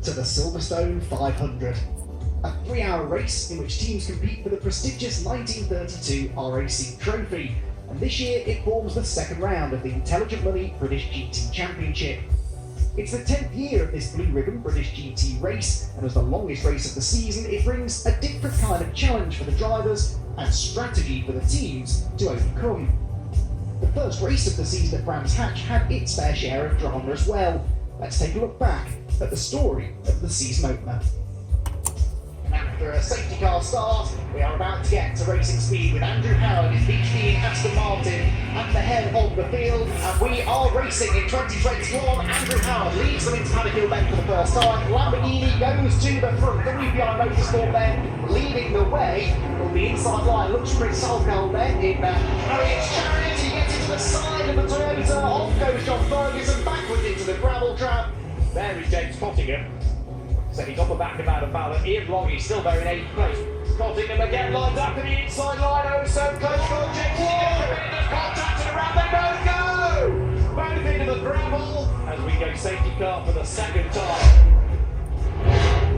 to the Silverstone 500, a 3-hour race in which teams compete for the prestigious 1932 RAC Trophy, and this year it forms the second round of the Intelligent Money British GT Championship. It's the 10th year of this blue ribbon British GT race, and as the longest race of the season, it brings a different kind of challenge for the drivers and strategy for the teams to overcome. The first race of the season at Brands Hatch had its fair share of drama as well. Let's take a look back at the story of the season opener. And after a safety car start, we are about to get to racing speed with Andrew Howard, his PhD in Aston Martin, at the head of the field, and we are racing in 2021. Andrew Howard leads them into Paddock Hill Bend for the first time. Lamborghini goes to the front. WPI Motorsport then leading the way. On the inside line, looks for Chris Salkeld then in Harriet's Chariot. He gets into the side of the Toyota. Off goes John Ferguson backwards into the gravel trap. There is James Cottingham. So he's on the back of Adam Fowler. Ian Bloggy still there in 8th place. Cottingham again lines up to the inside line. Oh, so close for James. There's contact and around they go! Both into the gravel as we go safety car for the second time.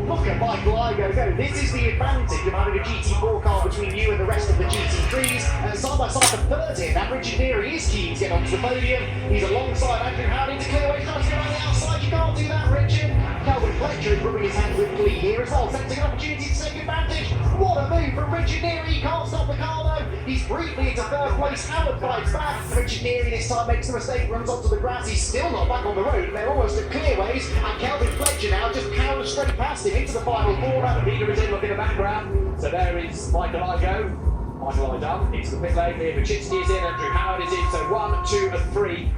Look at Michael Igo go. This is the advantage of having a GT4 car between you and the rest of the GT3s. Side by side for 30th, and Richard Neary is keen to get onto the podium. He's alongside Andrew Howard into clearway, trying to get around the outside. You can't do that, Richard. Calvin Fletcher is rubbing his hands with glee here as well, sensing an opportunity to take advantage. What a move from Richard Neary. He can't stop the car though. He's briefly into third place. Howard fights back. Richard Neary this time makes the mistake, runs onto the grass. He's still not back on the road. They're almost at clearways, and Calvin Fletcher now just powers straight past him into the final corner. Peter is in, look in the background. So there is Michael Igo. Michael Igo into the pit lane. Liam Baczynski is in. Andrew Howard is in. So 1, 2 and 3.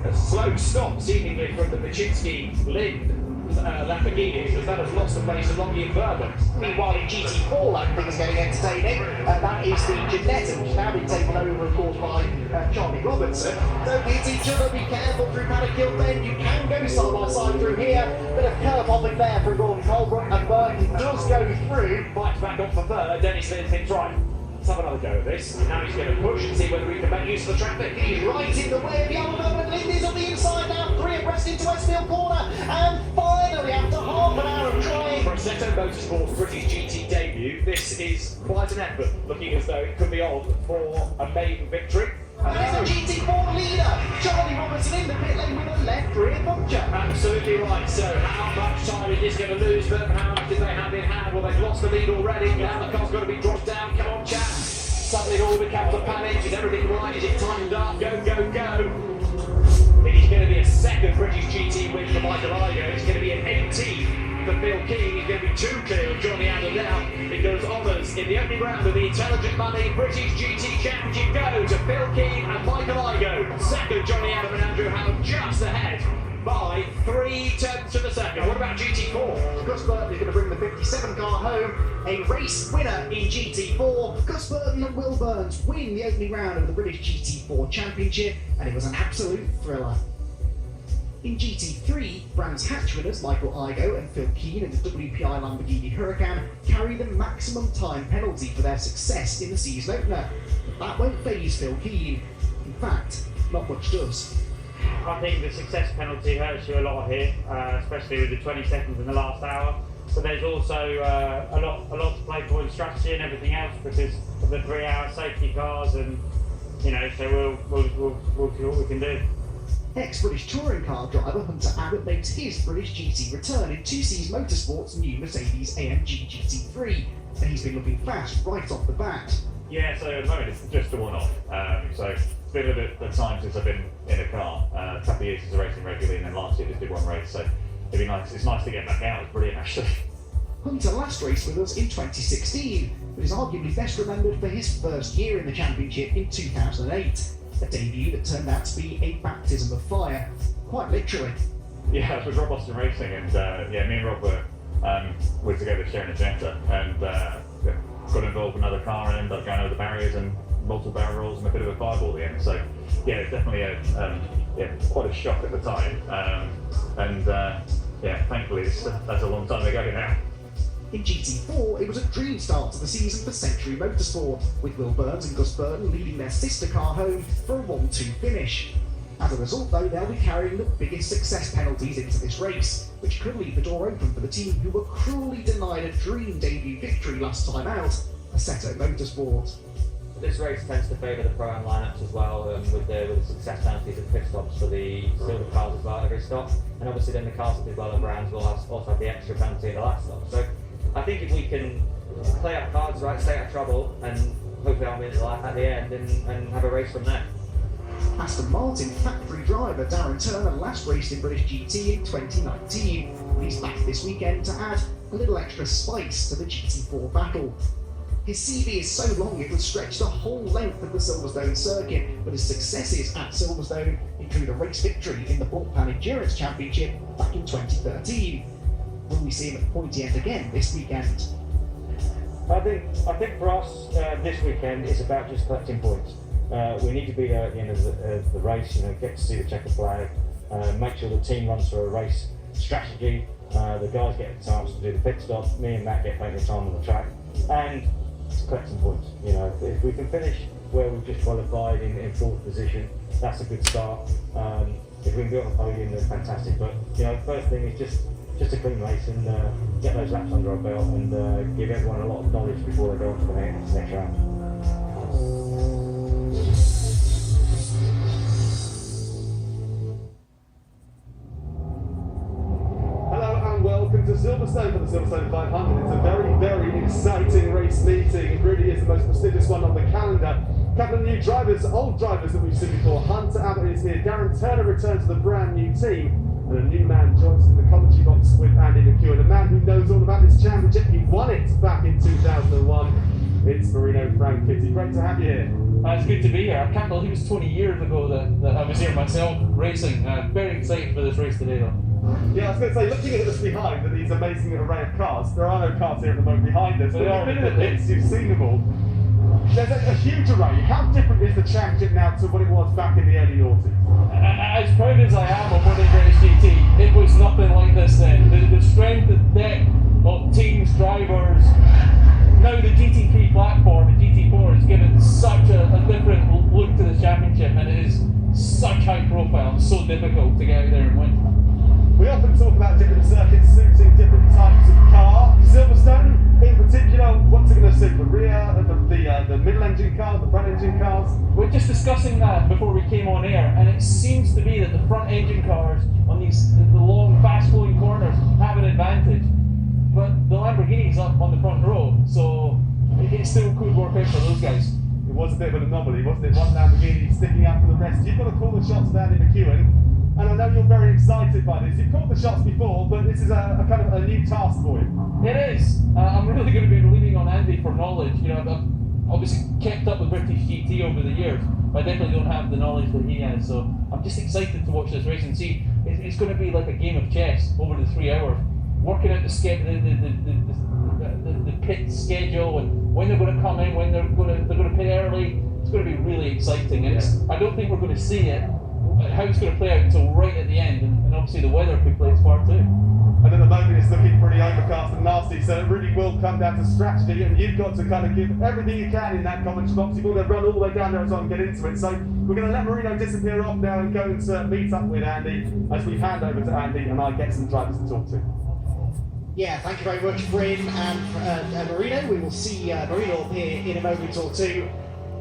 A slow stop seemingly from the Baczynski Lind Lamborghini, because that has lost the place to Longy and Bourbon. Meanwhile in GT4 land things getting entertaining. That is the Janetta, which has now been taken over of course by Charlie Robinson. Don't hit each other, be careful through Paddock Hill Bend. You can go side by side through here. Bit of curb hopping there for Gordon Colbrook, and Burton does go through. Fights back up for third. Dennis Lynn thinks, right, let's have another go at this. Now he's going to push and see whether he can make use of the traffic. He's right in the way of the other moment. Lind is on the inside now, 3 abreast into Westfield Corner, and finally after half an hour of trying. For a Sito Motorsport's British GT debut, this is quite an effort, looking as though it could be on for a maiden victory. There's a GT4 leader, Charlie Robinson in the pit lane with a left rear puncture. Absolutely right. So how much time is this going to lose them? How much did they have in hand? Well, they've lost the lead already. Now the car's got to be dropped down. Come on, chaps. Suddenly all becomes a panic. Is everything right? Is it timed up? Go, go, go. I think it's going to be a second British GT win for Michael Igo. It's going to be an 18th for Phil Keane. He's going to be 2 clear of Johnny Adam now, because honours in the opening round of the Intelligent Money British GT Championship go to Phil Keane and Michael Igo. Second, Johnny Adam and Andrew Howard just ahead by 3/10 of a second. What about GT4? Gus Burton is going to bring the 57 car home, a race winner in GT4. Gus Burton and Will Burns win the opening round of the British GT4 Championship, and it was an absolute thriller. In GT3, Brands Hatch winners Michael Igo and Phil Keane in the WPI Lamborghini Huracan carry the maximum time penalty for their success in the season opener. But that won't faze Phil Keane. In fact, not much does. I think the success penalty hurts you a lot here, especially with the 20 seconds in the last hour. But there's also a lot to play for in strategy and everything else, because of the 3-hour safety cars, and so we'll see what we can do. Ex-British touring car driver Hunter Abbott makes his British GT return in 2C's Motorsport's new Mercedes AMG GT3, and he's been looking fast right off the bat. Yeah, so at the moment it's just a one-off. So it's been a bit of time since I've been in a car. A couple of years since I racing regularly, and then last year just did one race. So it'd be nice. It's nice to get back out. It's brilliant actually. Hunter last raced with us in 2016, but is arguably best remembered for his first year in the championship in 2008. A debut that turned out to be a baptism of fire, quite literally. Yeah, it was Rob Austin Racing, and me and Rob were together sharing a Jetta, and got involved in another car and ended up going over the barriers and multiple barrel rolls and a bit of a fireball at the end. So yeah, it's definitely quite a shock at the time, thankfully that's a long time ago now. In GT4, it was a dream start to the season for Century Motorsport, with Will Burns and Gus Burton leading their sister car home for a 1-2 finish. As a result, though, they'll be carrying the biggest success penalties into this race, which could leave the door open for the team who were cruelly denied a dream debut victory last time out, Sito Motorsport. This race tends to favour the Pro-Am lineups as well, with the success penalties and pit stops for the silver cars as well at every stop. And obviously then the cars that do well at brands will also have the extra penalty at the last stop. So I think if we can play our cards right, stay out of trouble, and hopefully I'll win at the end and have a race from there. Aston Martin factory driver Darren Turner last raced in British GT in 2019. He's back this weekend to add a little extra spice to the GT4 battle. His CV is so long it would stretch the whole length of the Silverstone circuit, but his successes at Silverstone include a race victory in the Bullpan Endurance Championship back in 2013. Will we see him at the pointy end again this weekend? I think for us this weekend it's about just collecting points. We need to be there at the end of the race. Get to see the checkered flag, make sure the team runs through a race strategy. The guys get a chance to do the pit stop. Me and Matt get plenty of time on the track, and collect some points. If we can finish where we've just qualified in fourth position, that's a good start. If we can be on the podium, then fantastic. But first thing is just a clean race and get those laps under our belt and give everyone a lot of knowledge before they go on to the next round. Welcome to Silverstone for the Silverstone 500. It's a very, very exciting race meeting. It really is the most prestigious one on the calendar. A couple of new drivers, old drivers that we've seen before. Hunter Abbott is here. Darren Turner returns to the brand new team. And a new man joins us in the commentary box with Andy McEwen, a man who knows all about this championship. He won it back in 2001. It's Marino Franchitti. Great to have you here. It's good to be here. I can't believe it was 20 years ago that I was here myself racing. Very excited for this race today though. Yeah, I was going to say, looking at us behind at these amazing array of cars, there are no cars here at the moment behind us, but you've been in the pits, you've seen them all. There's a huge array. How different is the championship now to what it was back in the early noughties? As proud as I am of winning British GT, it was nothing like this then. The strength of depth of teams, drivers. Now the GT3 platform, the GT4, has given such a different look to the championship, and it is such high profile and so difficult to get out there and win. We often talk about different circuits suiting different types of car. Silverstone, in particular, what's it going to suit? The rear, the middle engine cars, the front engine cars? We're just discussing that before we came on air, and it seems to be that the front engine cars on the long, fast-flowing corners have an advantage. But the Lamborghini's up on the front row, so it still could work out for those guys. It was a bit of an anomaly, wasn't it? One Lamborghini sticking out from the rest. You've got to call the shots with Andy McEwen. And I know you're very excited by this. You've called the shots before, but this is a kind of a new task for you. It is. I'm really going to be leaning on Andy for knowledge. I've obviously kept up with British GT over the years, but I definitely don't have the knowledge that he has. So I'm just excited to watch this race and see. It's going to be like a game of chess over the 3 hours, working out the pit schedule and when they're going to come in, when they're going to pit early. It's going to be really exciting, and I don't think we're going to see it. How it's going to play out until right at the end, and obviously the weather could play its part too. And at the moment it's looking pretty overcast and nasty, so it really will come down to strategy, and you've got to kind of give everything you can in that commentary box. You've got to run all the way down there as well and get into it. So we're going to let Marino disappear off now and go and meet up with Andy as we hand over to Andy and I get some drivers to talk to. Yeah, thank you very much, Bryn and Marino. We will see Marino up here in a moment or two.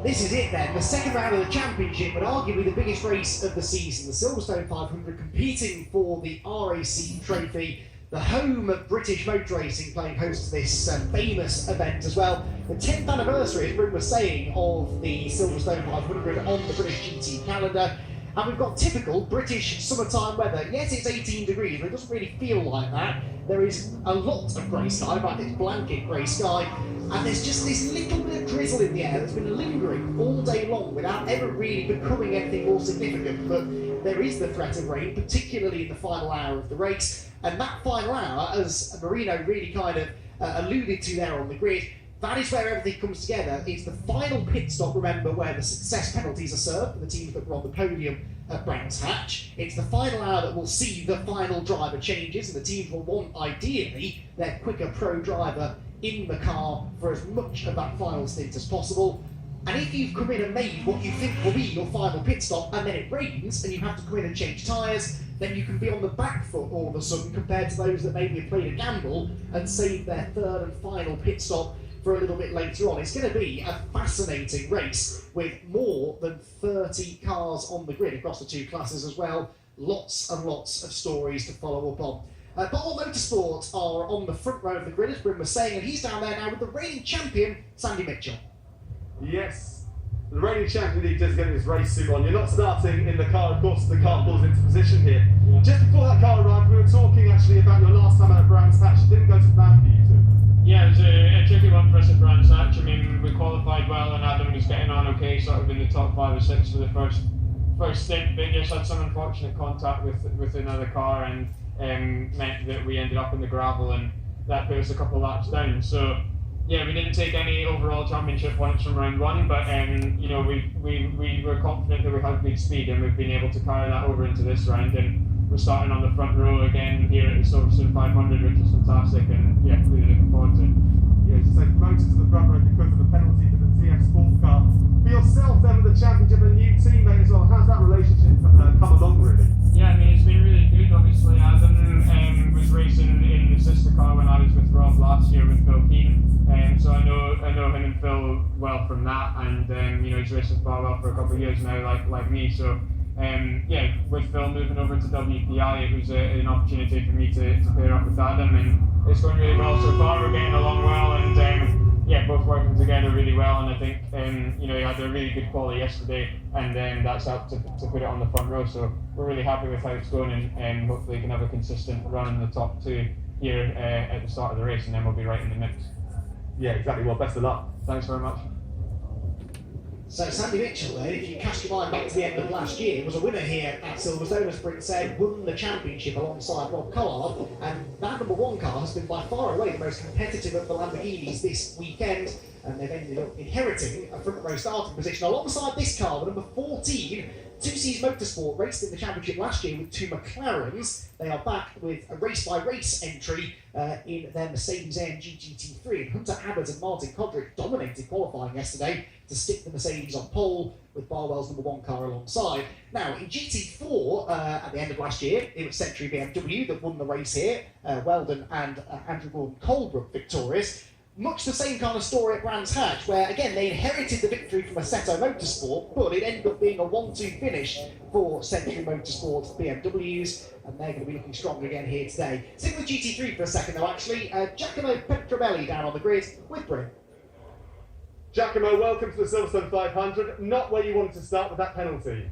This is it then, the second round of the championship, but arguably the biggest race of the season. The Silverstone 500 competing for the RAC trophy, the home of British motor racing, playing host to this famous event as well. The 10th anniversary, as Bryn was saying, of the Silverstone 500 on the British GT calendar. And we've got typical British summertime weather. Yes, it's 18 degrees, but it doesn't really feel like that. There is a lot of grey sky, but it's blanket grey sky. And there's just this little bit of drizzle in the air that's been lingering all day long without ever really becoming anything more significant. But there is the threat of rain, particularly in the final hour of the race. And that final hour, as Marino really kind of alluded to there on the grid, that is where everything comes together. It's the final pit stop, remember, where the success penalties are served for the teams that were on the podium at Brands Hatch. It's the final hour that will see the final driver changes, and the teams will want, ideally, their quicker pro driver in the car for as much of that final stint as possible. And if you've come in and made what you think will be your final pit stop and then it rains and you have to come in and change tyres, then you can be on the back foot all of a sudden compared to those that maybe have played a gamble and saved their third and final pit stop for a little bit later on. It's going to be a fascinating race with more than 30 cars on the grid across the two classes as well. Lots and lots of stories to follow up on. Bottle Motorsport are on the front row of the grid, as Bryn was saying, and he's down there now with the reigning champion, Sandy Mitchell. Yes, the reigning champion league does get his race suit on. You're not starting in the car, of course, the car falls into position here. Yeah. Just before that car arrived, we were talking actually about your last time at Brands Hatch. It didn't go to plan for you two. Yeah, it was a tricky one for us at Brands Hatch. I mean, we qualified well and Adam was getting on okay, sort of in the top 5 or 6 for the first stint, but just had some unfortunate contact with another car and meant that we ended up in the gravel and that put us a couple of laps down. So yeah, we didn't take any overall championship points from round 1, but you know, we were confident that we had good speed and we've been able to carry that over into this round, and we're starting on the front row again here at the Silverstone 500, which is fantastic, and yeah, really looking forward to it. Yeah, so promoted to the front row because of the penalty to the TF Sport car. For yourself then with the championship, a new teammate as well, how's that relationship come along really? Yeah, I mean, it's been really good. Obviously, Adam was racing in the sister car when I was with Rob last year with Phil Keane, so I know him and Phil well from that, and you know, he's raced with Barwell for a couple of years now, like me. So yeah, with Phil moving over to WPI, it was an opportunity for me to pair up with Adam, and it's going really well so far. We're getting along well, and yeah, both working together really well, and I think you know, he had a really good quali yesterday, and that's helped to put it on the front row. So we're really happy with how it's going, and hopefully can have a consistent run in the top 2 here at the start of the race, and then we'll be right in the mix. Yeah, exactly. Well, best of luck. Thanks very much. So Sandy Mitchell, if you cast your mind back to the end of last year, was a winner here at Silverstone, as Bryn said, won the championship alongside Rob Collard, and that number 1 car has been by far away the most competitive of the Lamborghinis this weekend, and they've ended up inheriting a front row starting position alongside this car, the number 14. 2C's Motorsport raced in the championship last year with 2 McLarens. They are back with a race-by-race entry in their Mercedes-AMG GT3. And Hunter Abbott and Martin Kodrick dominated qualifying yesterday to stick the Mercedes on pole with Barwell's number 1 car alongside. Now, in GT4, at the end of last year, it was Century BMW that won the race here. Weldon and Andrew Gordon Colebrook victorious. Much the same kind of story at Brands Hatch, where again they inherited the victory from Sito Motorsport, but it ended up being a 1-2 finish for Century Motorsport BMWs, and they're going to be looking strong again here today. Stick with GT3 for a second though, actually. Giacomo Petrobelli down on the grid with Bryn. Giacomo, welcome to the Silverstone 500. Not where you wanted to start with that penalty.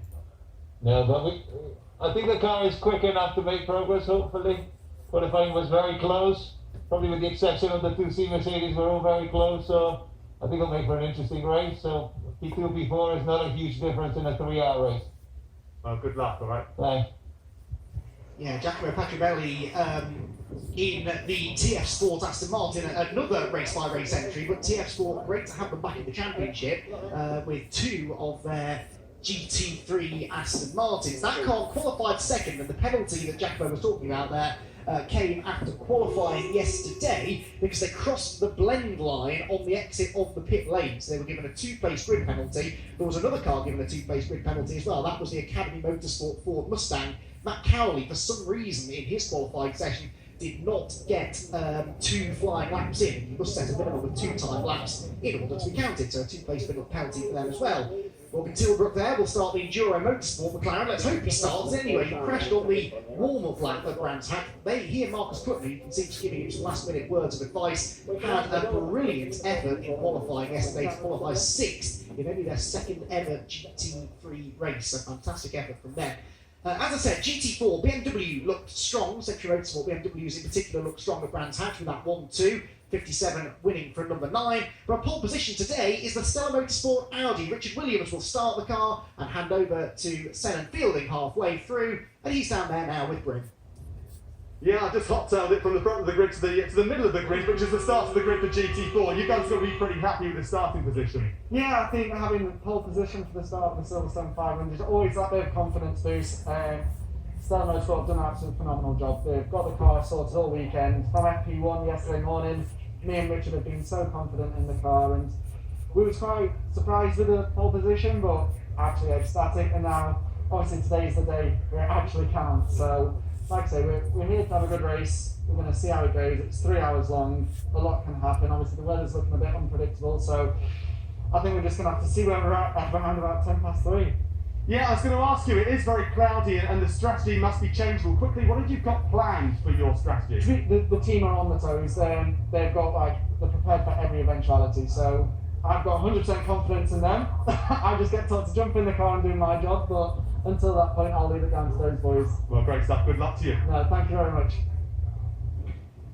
No, but I think the car is quick enough to make progress, hopefully. Qualifying was very close. Probably with the exception of the 2C Mercedes, we're all very close, so I think it'll make for an interesting race. So P2, P4 is not a huge difference in a 3-hour race. Well, good luck, all right? Thanks. Yeah, Giacomo Petrobelli in the TF Sport Aston Martin, another race-by-race entry, but TF Sport, great to have them back in the championship with 2 of their GT3 Aston Martins. That car qualified second, and the penalty that Giacomo was talking about there came after qualifying yesterday because they crossed the blend line on the exit of the pit lane. So they were given a 2-place grid penalty. There was another car given a 2-place grid penalty as well. That was the Academy Motorsport Ford Mustang. Matt Cowley, for some reason in his qualifying session, did not get 2 flying laps in. You must set a minimum of 2 time laps in order to be counted, so a 2-place penalty for them as well. Morgan Tilbrook there will start the Enduro Motorsport McLaren. Let's hope he starts. Anyway, he crashed on the warm-up lap at Brands Hatch. He and Marcus Clutton, you can see just giving him some last-minute words of advice, had a brilliant effort in qualifying yesterday to qualify 6th in only their 2nd ever GT3 race. A fantastic effort from them. As I said, GT4, BMW looked strong. Century Motorsport BMWs in particular looked strong at Brands Hatch with that 1-2. 57 winning from number 9. But on pole position today is the Stella Motorsport Audi. Richard Williams will start the car and hand over to Senan Fielding halfway through, and he's down there now with Bryn. Yeah, I just hot-tailed it from the front of the grid to the middle of the grid, which is the start of the grid for GT4. You guys got to be pretty happy with the starting position. Yeah, I think having the pole position for the start of the Silverstone 500 is always that bit of confidence boost. Stella Motorsport have done an absolutely phenomenal job. They've got the car sorted all weekend. From FP1 yesterday morning, me and Richard have been so confident in the car, and we was quite surprised with the pole position, but actually ecstatic. And now, obviously, today's the day where it actually counts. So, like I say, we're here to have a good race. We're going to see how it goes. It's 3 hours long. A lot can happen. Obviously, the weather's looking a bit unpredictable. So, I think we're just going to have to see where we're at around about 3:10. Yeah, I was going to ask you, it is very cloudy and the strategy must be changeable quickly. What have you got planned for your strategy? The team are on the toes. They've got they're prepared for every eventuality. So I've got 100% confidence in them. I just get told to jump in the car and do my job, but until that point, I'll leave it down to those boys. Well, great stuff. Good luck to you. No, thank you very much.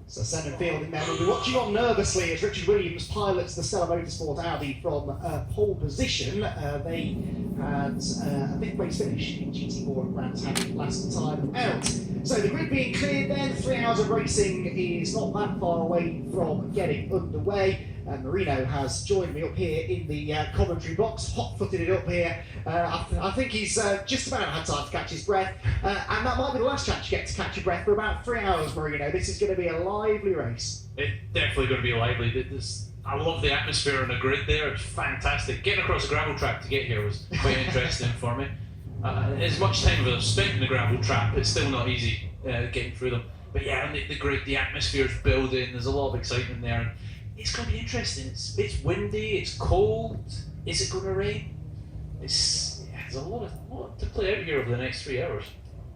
So Senna Fielding there will be watching on nervously as Richard Williams pilots the Stella Motorsport Audi from pole position. They had a big race finish in GT4 at Brands Hatch last time out. So the grid being cleared then, 3 hours of racing is not that far away from getting underway. Marino has joined me up here in the commentary box, hot-footed it up here. I think he's just about had time to catch his breath, and that might be the last chance you get to catch your breath for about 3 hours, Marino. This is going to be a lively race. It's definitely going to be lively. I love the atmosphere on the grid there. It's fantastic. Getting across a gravel track to get here was quite interesting for me. As much time as I've spent in the gravel track, it's still not easy getting through them. But yeah, and the grid, the atmosphere's building. There's a lot of excitement there. And it's going to be interesting. It's windy. It's cold. Is it going to rain? There's a lot to play out here over the next 3 hours.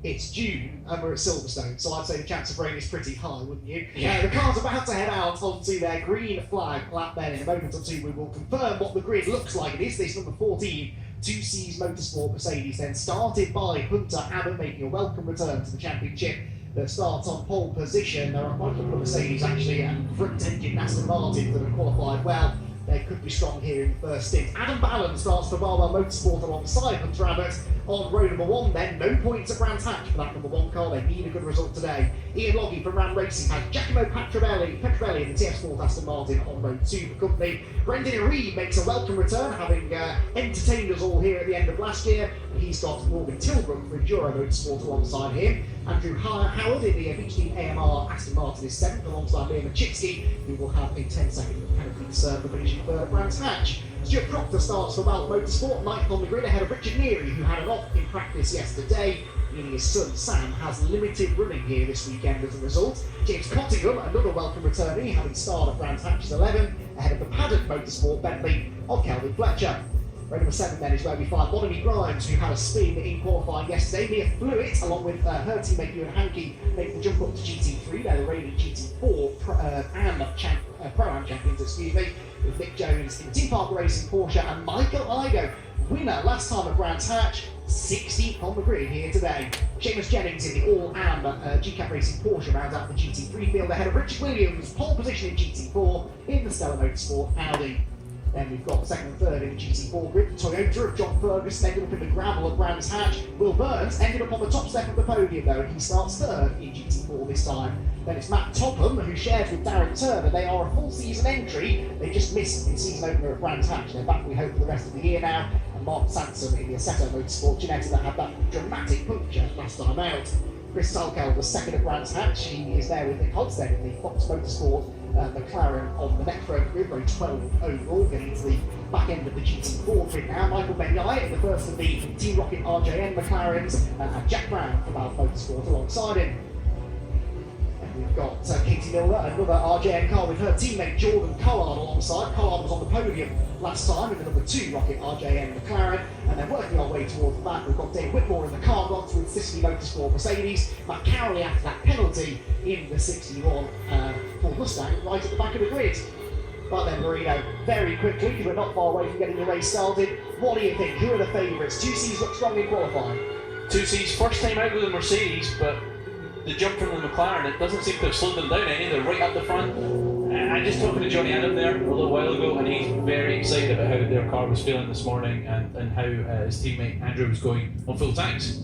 It's June and we're at Silverstone, so I'd say the chance of rain is pretty high, wouldn't you? Yeah. The car's about to head out onto their green flag lap then. In a moment or two we will confirm what the grid looks like. It is this number 14 2C's Motorsport Mercedes, then started by Hunter Adam, making a welcome return to the championship. That starts on pole position. There are quite a couple of Mercedes actually and front engine Aston Martins that have qualified well. They could be strong here in the first stint. Adam Ballon starts for Barwell Motorsport alongside Hunter Abbott on row number 1 then. No points at Brands Hatch for that number 1 car. They need a good result today. Ian Loggy from Ram Racing has Giacomo Petrovelli in the TF Sport Aston Martin on row 2 for company. Brendan Reed makes a welcome return, having entertained us all here at the end of last year. He's got Morgan Tilbrook for Enduro Motorsport alongside him. Andrew Howard in the V AMR Aston Martin is 7th alongside Liam Machitsky, who will have a 10-second penalty to serve for finishing 3rd at Brands Hatch. Stuart Proctor starts for Valve Motorsport, 9th on the grid ahead of Richard Neary, who had an off in practice yesterday. Meaning his son Sam has limited running here this weekend as a result. James Cottingham, another welcome returnee, having starred at Brands Hatch, is 11th, ahead of the Paddock Motorsport Bentley of Kelvin Fletcher. Row number 7 then is where we find Bonamy Grimes, who had a spin in qualifying yesterday. Mia Fluitt, along with her teammate Ewan Hankey, make the jump up to GT3. They're the reigning GT4 Pro-Am champions, with Nick Jones in Team Park Racing Porsche and Michael Igo, winner last time at Brands Hatch, 16th on the grid here today. Seamus Jennings in the All-Am GCAP Racing Porsche rounds out the GT3 field ahead of Richard Williams, pole position in GT4 in the Stella Motorsport Audi. Then we've got 2nd and 3rd in the GT4 grid. Toyota of John Ferguson ended up in the gravel at Brands Hatch. Will Burns ended up on the top step of the podium though, and he starts 3rd in GT4 this time. Then it's Matt Topham, who shares with Darren Turner. They are a full season entry. They just missed the season opener at Brands Hatch. They're back, we hope, for the rest of the year now. And Mark Sanson in the Assetto Motorsport Ginetta that had that dramatic puncture last time out. Chris Salkel was 2nd at Brands Hatch. He is there with Nick Hodstead in the Fox Motorsport McLaren on the next road grid, row 12 overall, getting into the back end of the GT4 grid now. Michael Benyai in the first of the Team Rocket RJN McLarens, and Jack Brown from Alpha Motorsport alongside him. And we've got Katie Miller, another RJN car with her teammate Jordan Collard alongside. Collard was on the podium last time in the number 2 Rocket RJN McLaren, and then working our way towards the back, we've got Dave Whitmore in the car box with Sicily Motorsport Mercedes, Matt Cowley after that penalty in the 61 Ford Mustang right at the back of the grid. But then Marino, very quickly, because we're not far away from getting the race started, what do you think? Who are the favourites? 2C's look strong in qualifying. 2C's first time out with the Mercedes, but the jump from the McLaren, it doesn't seem to have slowed them down any. They're right up the front. I just talked to Johnny Adam there a little while ago, and he's very excited about how their car was feeling this morning and how his teammate Andrew was going on full tanks.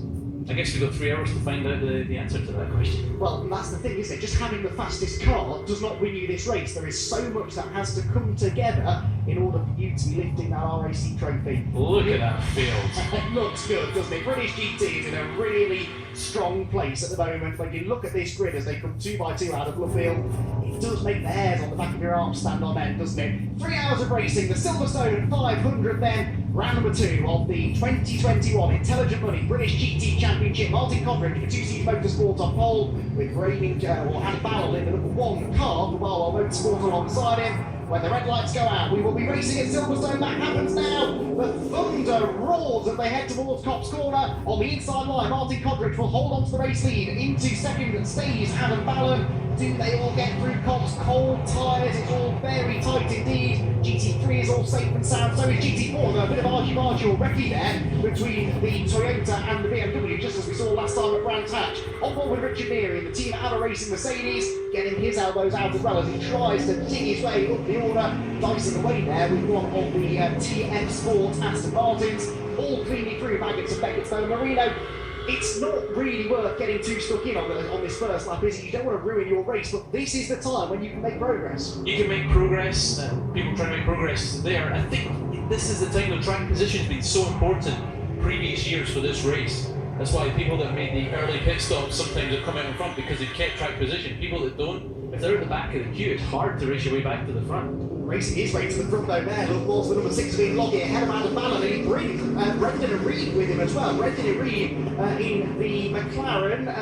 I guess we've got 3 hours to find out the answer to that question. Well, that's the thing, isn't it? Just having the fastest car does not win you this race. There is so much that has to come together in order for you to be lifting that RAC trophy. Look at that field. It looks good, doesn't it? British GT is in a really strong place at the moment. When you look at this grid as they come 2 by 2 out of Luffield, it does make the hairs on the back of your arms stand on end, doesn't it? 3 hours of racing, the Silverstone 500 then, round number 2 of the 2021 Intelligent Money British GT Championship. Martin Codrick for 2C Motorsport on pole, with reigning Adam Ballard in the number 1 car for Barlow Motorsport alongside him. When the red lights go out, we will be racing at Silverstone. That happens now. The thunder roars as they head towards Copse Corner. On the inside line, Martin Codrick will hold on to the race lead. Into second stays Adam Ballard. Do they all get through Copse? Cold tyres, it's all very tight indeed. GT3 is all safe and sound, so is GT4. There's a bit of argy-bargy already there between the Toyota and the BMW, just as we saw last time at Brands Hatch. On board with Richard Neary, the team at a racing Mercedes, getting his elbows out as well as he tries to dig his way up the order. Dicing away there with one of the TM Sport Aston Martins, all cleanly through Baggett's and Beckett's though. Marino, it's not really worth getting too stuck in on this first lap, is it? You don't want to ruin your race, but this is the time when you can make progress. You can make progress, people trying to make progress there. I think this is the time the track position has been so important previous years for this race. That's why people that made the early pit stops sometimes have come out in front because they've kept track position. People that don't, if they're at the back of the queue, it's hard to race your way back to the front. Racing his way to the front though there, look, was the number 16 Loggy ahead of Adam Ballard, and he brings Brendan and Reed with him as well. Brendan and Reed in the McLaren,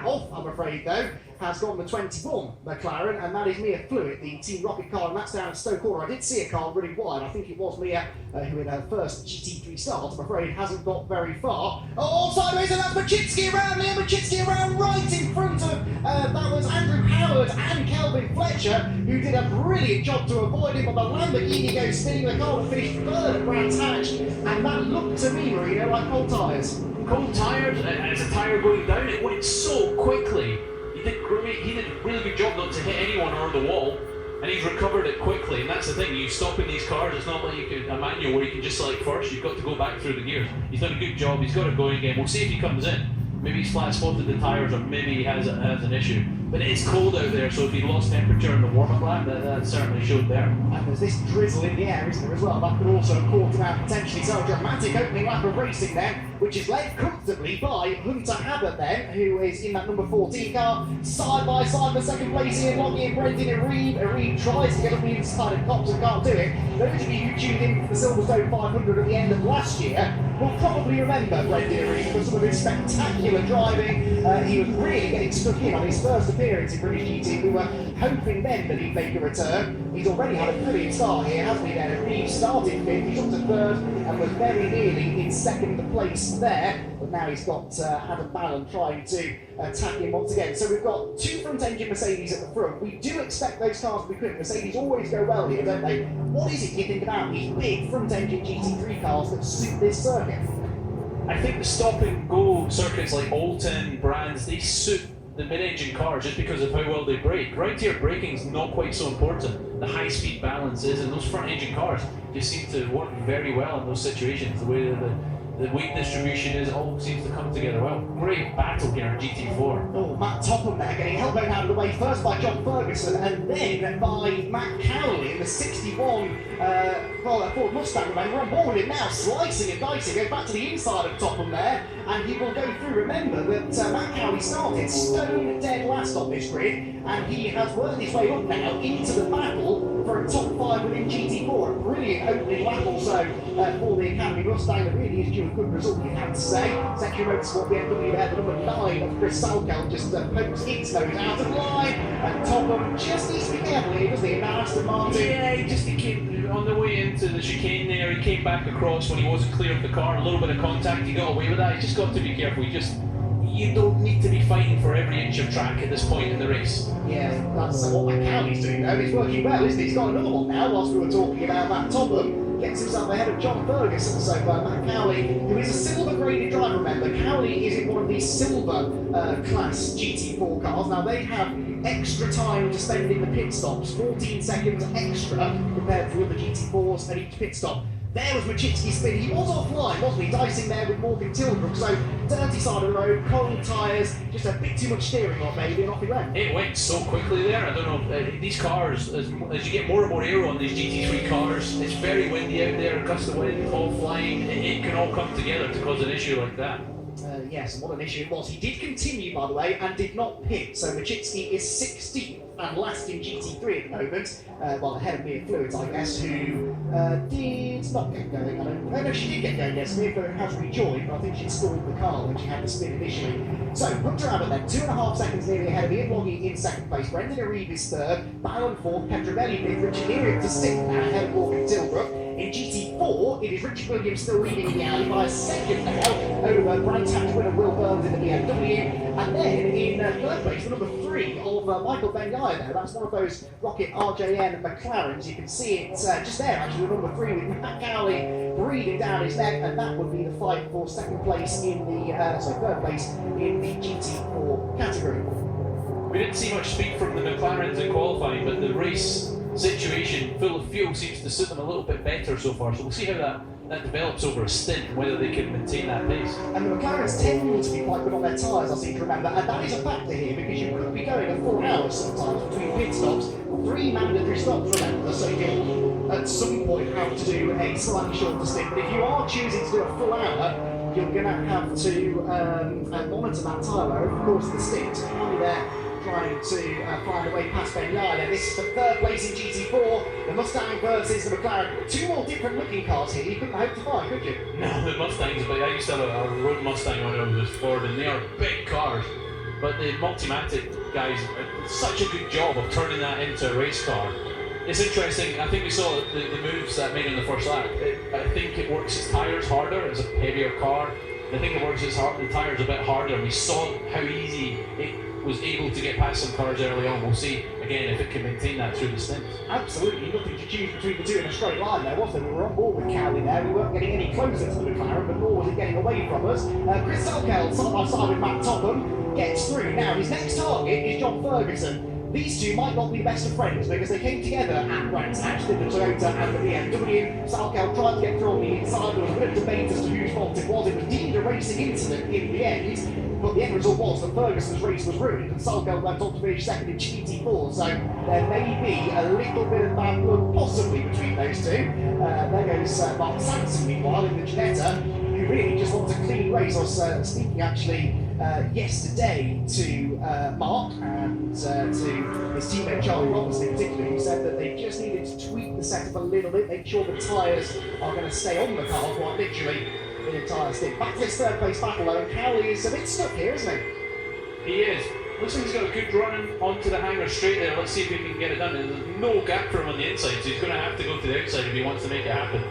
off I'm afraid though, has gone the 21 McLaren, and that is Mia Fluid, the Team Rocket car, and that's down at Stoke Corner. I did see a car running wide. I think it was Mia, who in her first GT3 start, I'm afraid, hasn't got very far. Oh, sideways, and that's Machitsky around, Liam Machitsky around right in front of, that was Andrew Howard and Kelvin Fletcher, who did a brilliant job to avoid him, but the Lamborghini goes spinning. The car will finish third at Brands Hatch, and that looked to me, Marino, like cold tyres. Cold tyres, as a tyre going down, it went so quickly. He did a really good job not to hit anyone or the wall, and he's recovered it quickly. And that's the thing, you stop in these cars, it's not like a manual where you can just select first, you've got to go back through the gears. He's done a good job, he's got it going again. We'll see if he comes in. Maybe he's flat spotted the tyres, or maybe he has an issue. But it is cold out there, so if he lost temperature in the warm-up lap, that certainly showed there. And there's this drizzle in the air, isn't there, as well? That could also have caught him out potentially. So a dramatic opening lap of racing then, which is led comfortably by Hunter Abbott then, who is in that number 14 car. Side by side for second place here, Loggy and Brendan Reed. Reed tries to get up the inside of Cops and can't do it. Those of you who tuned in for the Silverstone 500 at the end of last year will probably remember Brendan Reed for some of his spectacular driving. He was really getting stuck in on his first appearance in British GT. We were hoping then that he'd make a return. He's already had a brilliant start here, hasn't he then? Reed started fifth, he's up to third, and was very nearly in second place there. But now he's got Adam Ballard trying to attack him once again. So we've got 2 front-engine Mercedes at the front. We do expect those cars to be quick. Mercedes always go well here, don't they? What is it you think about these big front-engine GT3 cars that suit this circuit? I think the stop-and-go circuits like Oulton, Brands, they suit the mid-engine cars just because of how well they brake. Right-tier braking's not quite so important. The high-speed balance is, and those front-engine cars just seem to work very well in those situations. The way that the weight distribution is, all seems to come together well. Great battle here in GT4. Oh, Matt Topham there getting elbowed out of the way, first by John Ferguson and then by Matt Cowley in the 61 Ford Mustang. Remember, on board with him now, slicing and dicing, goes back to the inside of Topham there, and he will go through. Remember that Matt Cowley started stone dead last on this grid, and he has worked his way up now into the battle for a top 5 within GT4. A brilliant opening lap also for the Academy Mustang that really is due a good result, you have to say. Century Motorsport BMW there, the number 9 of Chris Salkel just pokes its nose out of line, and Topham just needs to be careful here, doesn't he? And now Aston Martin. Yeah, he came on the way into the chicane there, he came back across when he wasn't clear of the car, a little bit of contact, he got away with that. He just got to be careful. You don't need to be fighting for every inch of track at this point in the race. Yeah, that's what McCalley's doing though. He's working well, isn't he? He's got another one now, whilst we were talking about Matt Topham. Gets himself ahead of John Ferguson. So Matt Cowley, who is a silver graded driver, remember, Cowley is in one of these silver class GT4 cars. Now they have extra time to spend in the pit stops, 14 seconds extra compared to other GT4s at each pit stop. There was Machitsky's spin. He was offline, wasn't he? Dicing there with Morgan Tilbrook. So, dirty side of the road, cold tyres, just a bit too much steering on maybe, and off he went. It went so quickly there. I don't know. These cars, as you get more and more aero on these GT3 cars, it's very windy out there, gust of wind, all flying. It can all come together to cause an issue like that. Yes, and what an issue it was. He did continue, by the way, and did not pit. So Machitsky is 16th and last in GT3 at the moment. Well, ahead of Mia Fluids, I guess, who did not get going. I don't know. No, she did get going, yes. Mia Fluid has rejoined, but I think she'd stalled the car when she had the spin initially. So, Hunter Abbott then, 2.5 seconds nearly ahead of Ian Loggy in second place. Brendan Aribe is third. Ballon fourth. Petrovelli fifth. Richard Neary to sixth now ahead of Morgan Tilbrook. In GT4, it is Richard Williams still leading in the Audi by a second now over Brands Hatch winner Will Burns in the BMW. And then in third place, the number 3 of Michael Ben-Yair there. That's one of those Rocket RJN McLarens. You can see it just there, actually, the number 3 with Matt Cowley breathing down his neck. And that would be the fight for second place in the, third place in the GT4 category. We didn't see much speed from the McLarens in qualifying, but the race situation full of fuel seems to suit them a little bit better so far. So we'll see how that develops over a stint, whether they can maintain that pace. And the McLarens tend to be quite good on their tyres, I seem to remember, and that is a factor here because you could be going a full hour sometimes between pit stops, 3 mandatory stops, remember, so you'll at some point have to do a slightly shorter stint. But if you are choosing to do a full hour, you're going to have to monitor that tyre wear over the course of the stint. Only there trying to find a way past Ben-Yair. This is the third place in GT4, the Mustang versus the McLaren. 2 more different looking cars here, you couldn't hope to find, could you? No, the Mustangs, but I used to have a road Mustang when I was Ford, and they are big cars. But the Multimatic guys did such a good job of turning that into a race car. It's interesting, I think we saw the moves that made in the first lap. I think it works its tyres harder, it's a heavier car. I think it works its the tyres a bit harder, and we saw how easy it was able to get past some cars early on. We'll see again if it can maintain that through the stint. Absolutely, nothing to choose between the two in a straight line there, was there? We were on board with Cowley there, we weren't getting any closer to the McLaren, but nor was it getting away from us. Chris Salkeld, side by side with Matt Topham, gets through. Now, his next target is John Ferguson. These two might not be the best of friends because they came together at Brands Hatch, did the Toyota and the BMW. Salkeld tried to get through on the inside, there was a bit of debate as to whose fault it was. It was deemed a racing incident in the end, but the end result was that Ferguson's race was ruined and Salkeld went on to finish second in GT4, so there may be a little bit of bad blood possibly between those two. There goes Mark Sampson meanwhile in the Ginetta, who really just wants a clean race. I was speaking actually yesterday to Mark and to his teammate Charlie Robinson in particular, who said that they just needed to tweak the setup a little bit, make sure the tyres are going to stay on the car quite literally the entire stint. Back to this third place battle though, and Cowley is a bit stuck here, isn't he? He is. Looks like he's got a good run onto the hanger straight there. Let's see if he can get it done. There's no gap for him on the inside, so he's going to have to go to the outside if he wants to make it happen.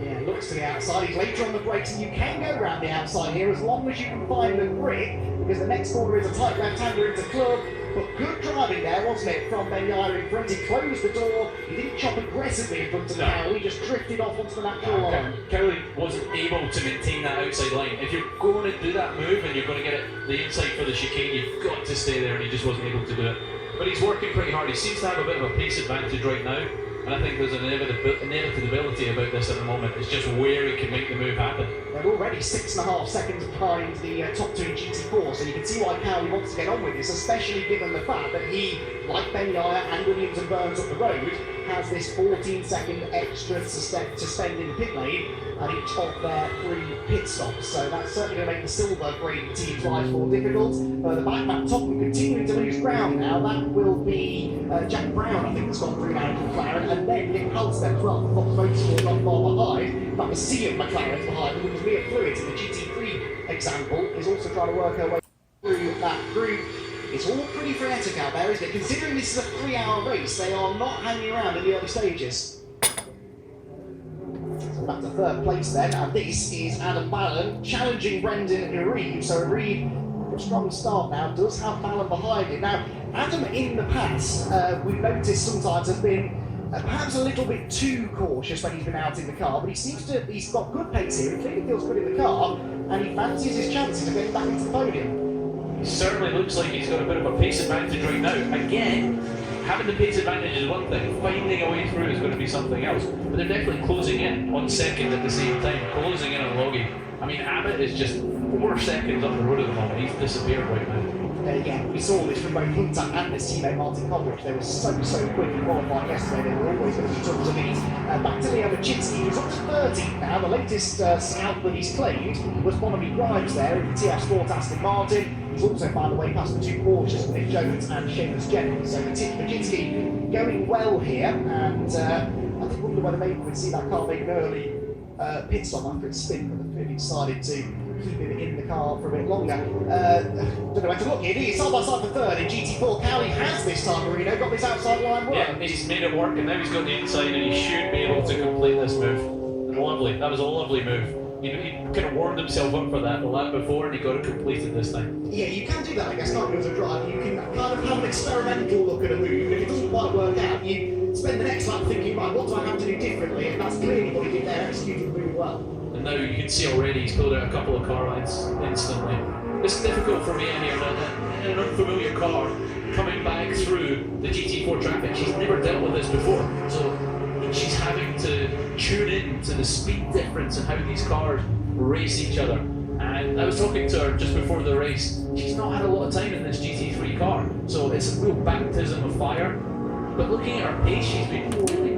Yeah, looks to the outside. He's later on the brakes, and you can go around the outside here as long as you can find the grip, because the next corner is a tight left-hander into club. But good driving there, wasn't it, from Ben-Yair in front. He closed the door, he didn't chop aggressively in front of the car, he just drifted off onto the natural line. Cowley wasn't able to maintain that outside line. If you're going to do that move and you're going to get it the inside for the chicane, you've got to stay there, and he just wasn't able to do it. But he's working pretty hard. He seems to have a bit of a pace advantage right now, and I think there's an inevitability about this at the moment. It's just where he can make the move happen. They're already 6.5 seconds behind the top two in GT4, so you can see why Cowley wants to get on with this, especially given the fact that he, like Ben-Yair and Williams and Burns up the road, has this 14-second extra to spend in the pit lane at each of their 3 pit stops. So that's certainly going to make the silver graded team's life more difficult. The back Matt Topham continuing to lose ground now. That will be Jack Brown, I think, that's gone through now in McLaren, and then Nick Halstead as well from Fox Motorsport not far behind. But the sea of McLaren's behind them, because Mia Fluids in the GT3 example is also trying to work her way through that group. It's all pretty frenetic out there, isn't it? Considering this is a 3-hour race, they are not hanging around in the early stages. So back to third place then, and this is Adam Ballon challenging Brendan Aribe. So Aribe, a strong start now, does have Ballon behind him. Now, Adam in the past, we've noticed sometimes has been perhaps a little bit too cautious when he's been out in the car, but he's got good pace here, he clearly feels good in the car, and he fancies his chances of getting back into the podium. He certainly looks like he's got a bit of a pace advantage right now. Again, having the pace advantage is one thing, finding a way through is going to be something else. But they're definitely closing in on second at the same time, closing in on Logie. I mean, Abbott is just 4 seconds up the road at the moment. He's disappeared right now. Yeah, we saw this from both Hunter and his teammate Martin Coleridge. They were so quick in qualifying yesterday. They were always going to be tough to beat. Back to Leo Machinsky, who's up to 13 now. The latest scout that he's claimed was Bonamy Grimes there in the TF Sport Aston Martin. He's also found a way past the 2 Porsches, Nick Jones and Seamus Jennings. So Machinsky going well here, and I did wonder whether maybe we'd see that car make an early pit stop after its spin, but they've clearly decided to keep him in the car for a bit longer. Don't know where to look here. He's side by side for third in GT4. Cowley has this time, Marino, got this outside line work. Yeah, he's made it work, and now he's got the inside, and he should be able to complete this move. Lovely, that was a lovely move. He kind of warmed himself up for that the lap before, and he got it completed this time. Yeah, you can do that, I guess, can't you, as a driver? You can kind of have an experimental look at a move, and if it doesn't quite work out, you spend the next lap thinking, right, what do I have to do differently? And that's clearly what he did there, executed the move well. And now you can see already he's pulled out a couple of car lines instantly. It's difficult for me in here, in an unfamiliar car, coming back through the GT4 traffic. She's never dealt with this before, so she's having to tune in to the speed difference and how these cars race each other. And I was talking to her just before the race. She's not had a lot of time in this GT3 car, so it's a real baptism of fire. But looking at her pace, she's been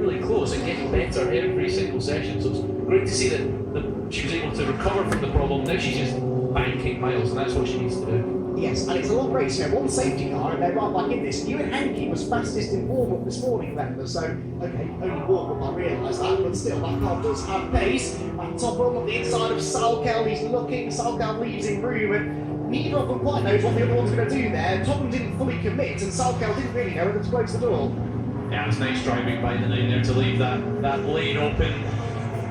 really close and getting better every single session. So it's great to see that she was able to recover from the problem. Now she's just banking miles, and that's what she needs to do. Yes, and it's a long race here. One safety car, and they're right back in this. Ewan Hankey was fastest in warm-up this morning, remember? So, okay, only warm-up, I realise that, but still, that car does have pace. That top run on the inside of Salkel, he's looking. Salkel leaves in room, and neither of them quite knows what the other one's going to do there. Topham didn't fully commit, and Salkel didn't really know whether to close the door. Yeah, it's nice driving by the 9 there to leave that lane open.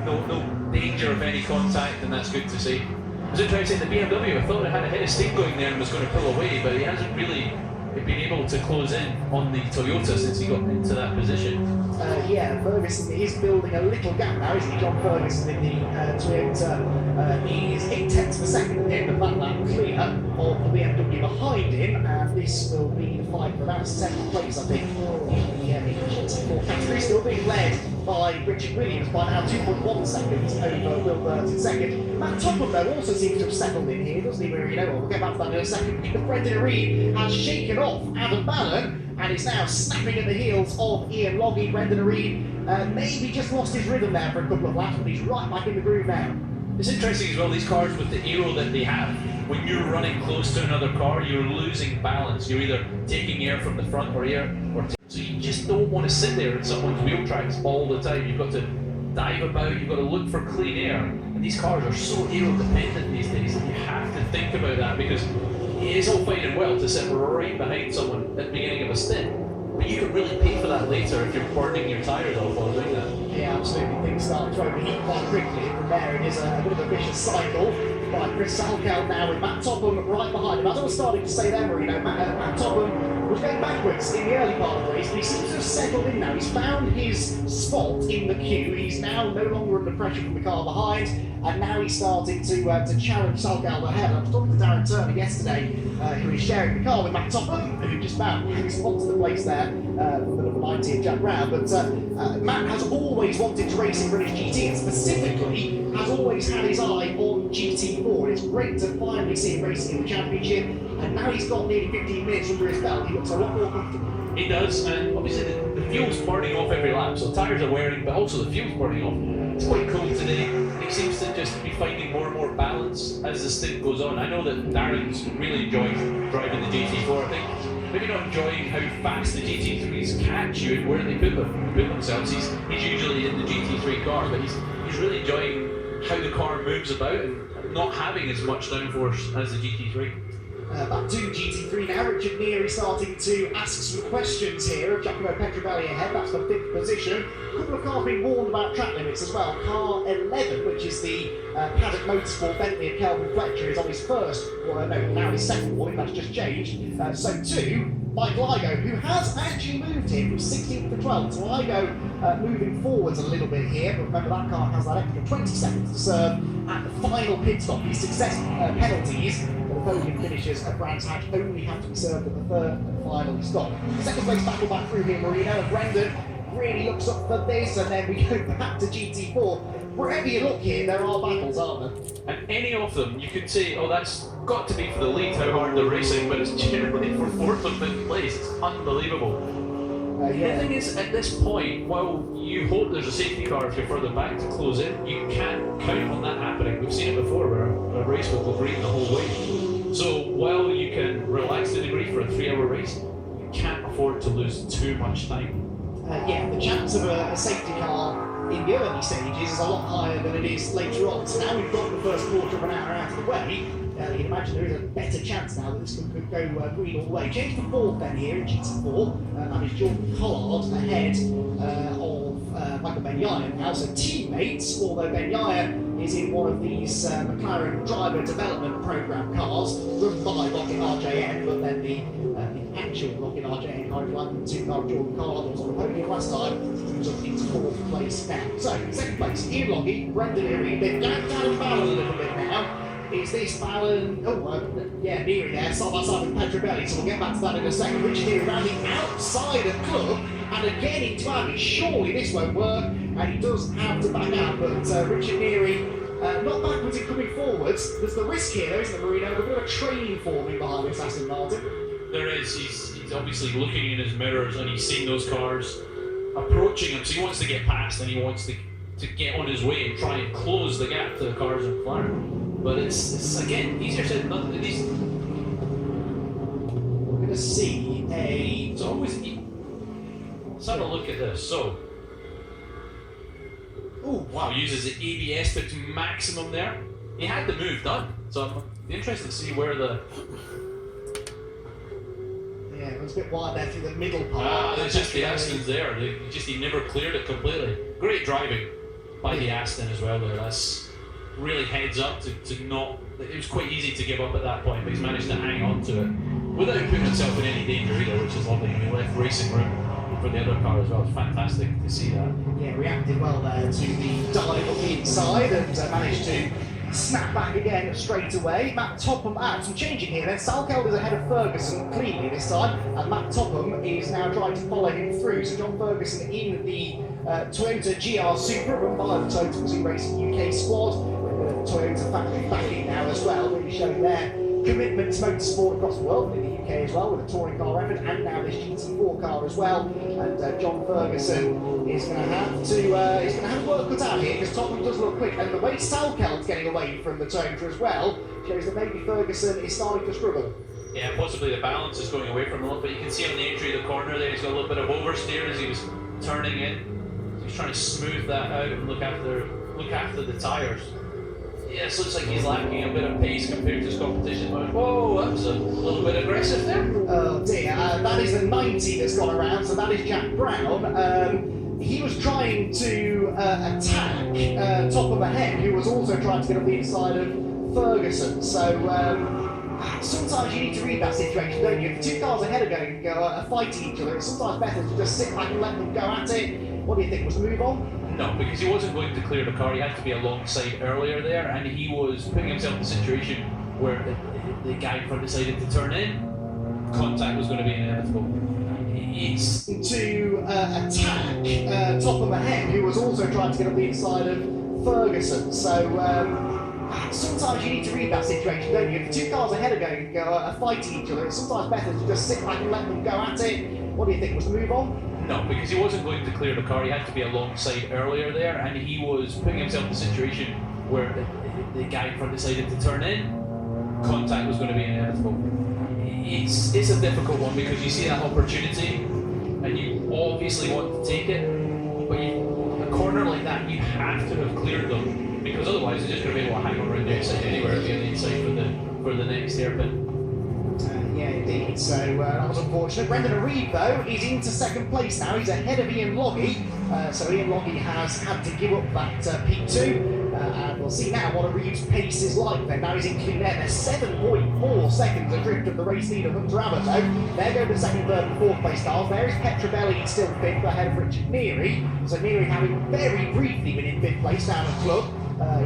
No danger of any contact, and that's good to see. It was interesting, the BMW, I thought it had a head of steam going there and was going to pull away, but he hasn't really been able to close in on the Toyota since he got into that position. Yeah, Ferguson is building a little gap now, isn't he? John Ferguson in the Toyota. He's 8 tenths per second at the end of that lap clear of the BMW behind him, and this will be the fight for about second place, I think, in the GT4 category. Still being led by Richard Williams by now 2.1 seconds over Will Burt in second. Matt Topham, though, also seems to have settled in here, doesn't he? We'll get back to that in a second. Because Brendan Reid has shaken off Adam Bannon and is now snapping at the heels of Ian Logie. Brendan Reid maybe just lost his rhythm there for a couple of laps, but he's right back in the groove now. It's interesting as well, these cars with the aero that they have, when you're running close to another car, you're losing balance. You're either taking air from the front or air, so you just don't want to sit there in someone's wheel tracks all the time. You've got to dive about, you've got to look for clean air. And these cars are so aero dependent these days that you have to think about that, because it is all fine and well to sit right behind someone at the beginning of a stint. But you can really pay for that later if you're burning your tyres off while doing that. Yeah, absolutely. Things start to overheat quite quickly. From there, it is a bit of a vicious cycle. Right, Chris Salkel now with Matt Topham right behind him. As I was starting to say there, Marino, Matt Topham was going backwards in the early part of the race, but he seems to have settled in now. He's found his spot in the queue. He's now no longer under pressure from the car behind, and now he's starting to challenge Salkel ahead. I was talking to Darren Turner yesterday, who is sharing the car with Matt Topham, who just about onto the place there from the number 90 of Jack Brown. But Matt has always wanted to race in British GT, and specifically has always had his eye on GT4. It's great to finally see him racing in the championship, and now he's got nearly 15 minutes under his belt. He looks a lot more comfortable. He does, and obviously the fuel's burning off every lap, so tyres are wearing, but also the fuel's burning off. It's quite cool today. He seems to just be finding more and more balance as the stint goes on. I know that Darren's really enjoying driving the GT4. I think maybe not enjoying how fast the GT3s catch you and where they put themselves. He's usually in the GT3 car, but he's really enjoying how the car moves about and not having as much downforce as the GT3. Back to GT3 now. Richard Neary starting to ask some questions here of Giacomo Petrobelli ahead. That's the 5th position. A couple of cars being warned about track limits as well. Car 11, which is the Paddock Motorsport Bentley of Kelvin Fletcher, is on his first, now his second warning. That's just changed. So too, Mike Ligo, who has actually moved him from 16th to 12th. So Ligo moving forwards a little bit here, but remember that car has that extra 20 seconds to serve at the final pit stop. These success penalties the podium finishers at Brands Hatch only have to be served at the third and final stop. Second place battle back through here, Marino, and Brendan really looks up for this, and then we go back to GT4. Wherever you look here, there are battles, aren't there? And any of them, you could say, oh, that's got to be for the lead, how hard they're racing, but it's generally for fourth or fifth place. It's unbelievable. Yeah. The thing is, at this point, while you hope there's a safety car if you're further back to close in, you can't count on that happening. We've seen it before where a race will go green the whole way. So while you can relax to a degree for a 3-hour race, you can't afford to lose too much time. Yeah, the chance of a safety car in the early stages is a lot higher than it is later on. So now we've got the first quarter of an hour out of the way, you can imagine there is a better chance now that this could go green all the way. Change to fourth then here in GT4, that is Jordan Collard ahead of Michael Ben-Yaya now. So teammates, although Ben-Yaya is in one of these McLaren driver development program cars run by Rocket RJN, but then the actual Rocket RJN car, like the 2 car Jordan Collard was on the podium last time, moves up into fourth place now. So second place, Ian Logie, Brendan Erie, they've down Fallon a little bit now. Is this Fallon? Yeah, Neary there, side by side with Petrobelli, so we'll get back to that in a second. Richard Neary rounding outside of club, and again into Abbey. Surely this won't work, and he does have to back out, but Richard Neary, not backwards and coming forwards. There's the risk here, though, isn't there, Marino? A bit of a training forming behind this Aston Martin. There is. He's obviously looking in his mirrors and he's seeing those cars approaching him, so he wants to get past and he wants to get on his way and try and close the gap to the cars in McLaren. But it's again easier said than done. We're going to see a. It's always. Let's have a look at this. So. Oh wow! Uses the ABS to maximum there. He had the move done, so I'm interested to see where the. Yeah, it was a bit wide there through the middle part. It's just the Astons there. He never cleared it completely. Great driving by the Aston as well there. That's really heads up to not. It was quite easy to give up at that point, but he's managed to hang on to it without putting himself in any danger either, which is lovely. He left racing room for the other car as well. It's fantastic to see that. Yeah, reacted well there to the dive on the inside and managed to snap back again straight away. Matt Topham out, some changing here then. Salkeld is ahead of Ferguson cleanly this time, and Matt Topham is now trying to follow him through. So John Ferguson in the Toyota GR Supra run by the Total Racing UK squad, with the Toyota factory backing now as well, really showing their commitment to motorsport across the world, in the UK as well, with a touring car effort, and now this GT4 car as well. And John Ferguson is going to have to work cut out here, because Topham does look quick, and the way Salkeld's getting away from the Toyota as well shows that maybe Ferguson is starting to struggle. Yeah, possibly the balance is going away from him a little bit. You can see on the entry of the corner there, he's got a little bit of oversteer as he was turning in. He's trying to smooth that out and look after the tyres. Yes, looks like he's lacking a bit of pace compared to his competition. Whoa, that was a little bit aggressive there. Oh dear, that is the 90 that's gone around, so that is Jack Brown. He was trying to attack Topham ahead, who was also trying to get on the inside of Ferguson. So sometimes you need to read that situation, don't you? If the two cars ahead are fighting each other, it's sometimes better to just sit back and let them go at it. What do you think? Was the move on? No, because he wasn't going to clear the car. He had to be alongside earlier there, and he was putting himself in a situation where the guy in front decided to turn in. Contact was going to be inevitable. He's to attack Topham ahead, who was also trying to get on the inside of Ferguson. So sometimes you need to read that situation, don't you? If the two cars ahead are fighting each other, it's sometimes better to just sit back and let them go at it. What do you think? Was the move on? No, because he wasn't going to clear the car. He had to be alongside earlier there, and he was putting himself in a situation where the guy in front decided to turn in. Contact was going to be inevitable. It's a difficult one because you see that opportunity, and you obviously want to take it, but a corner like that, you have to have cleared them, because otherwise you're just going to be able to hang around the outside anywhere and be on the inside for the next hairpin. Yeah, indeed. So that was unfortunate. Brendan Aribe, though, is into second place now. He's ahead of Ian Logie. So Ian Logie has had to give up that P2. And we'll see now what Aribe's pace is like then. Now he's in clean air. They're 7.4 seconds adrift of the race leader, Hunter Abbott, though. They're going to second, third, and fourth place stars. There is Petrobelli still fifth, ahead of Richard Neary. So Neary having very briefly been in fifth place down at club.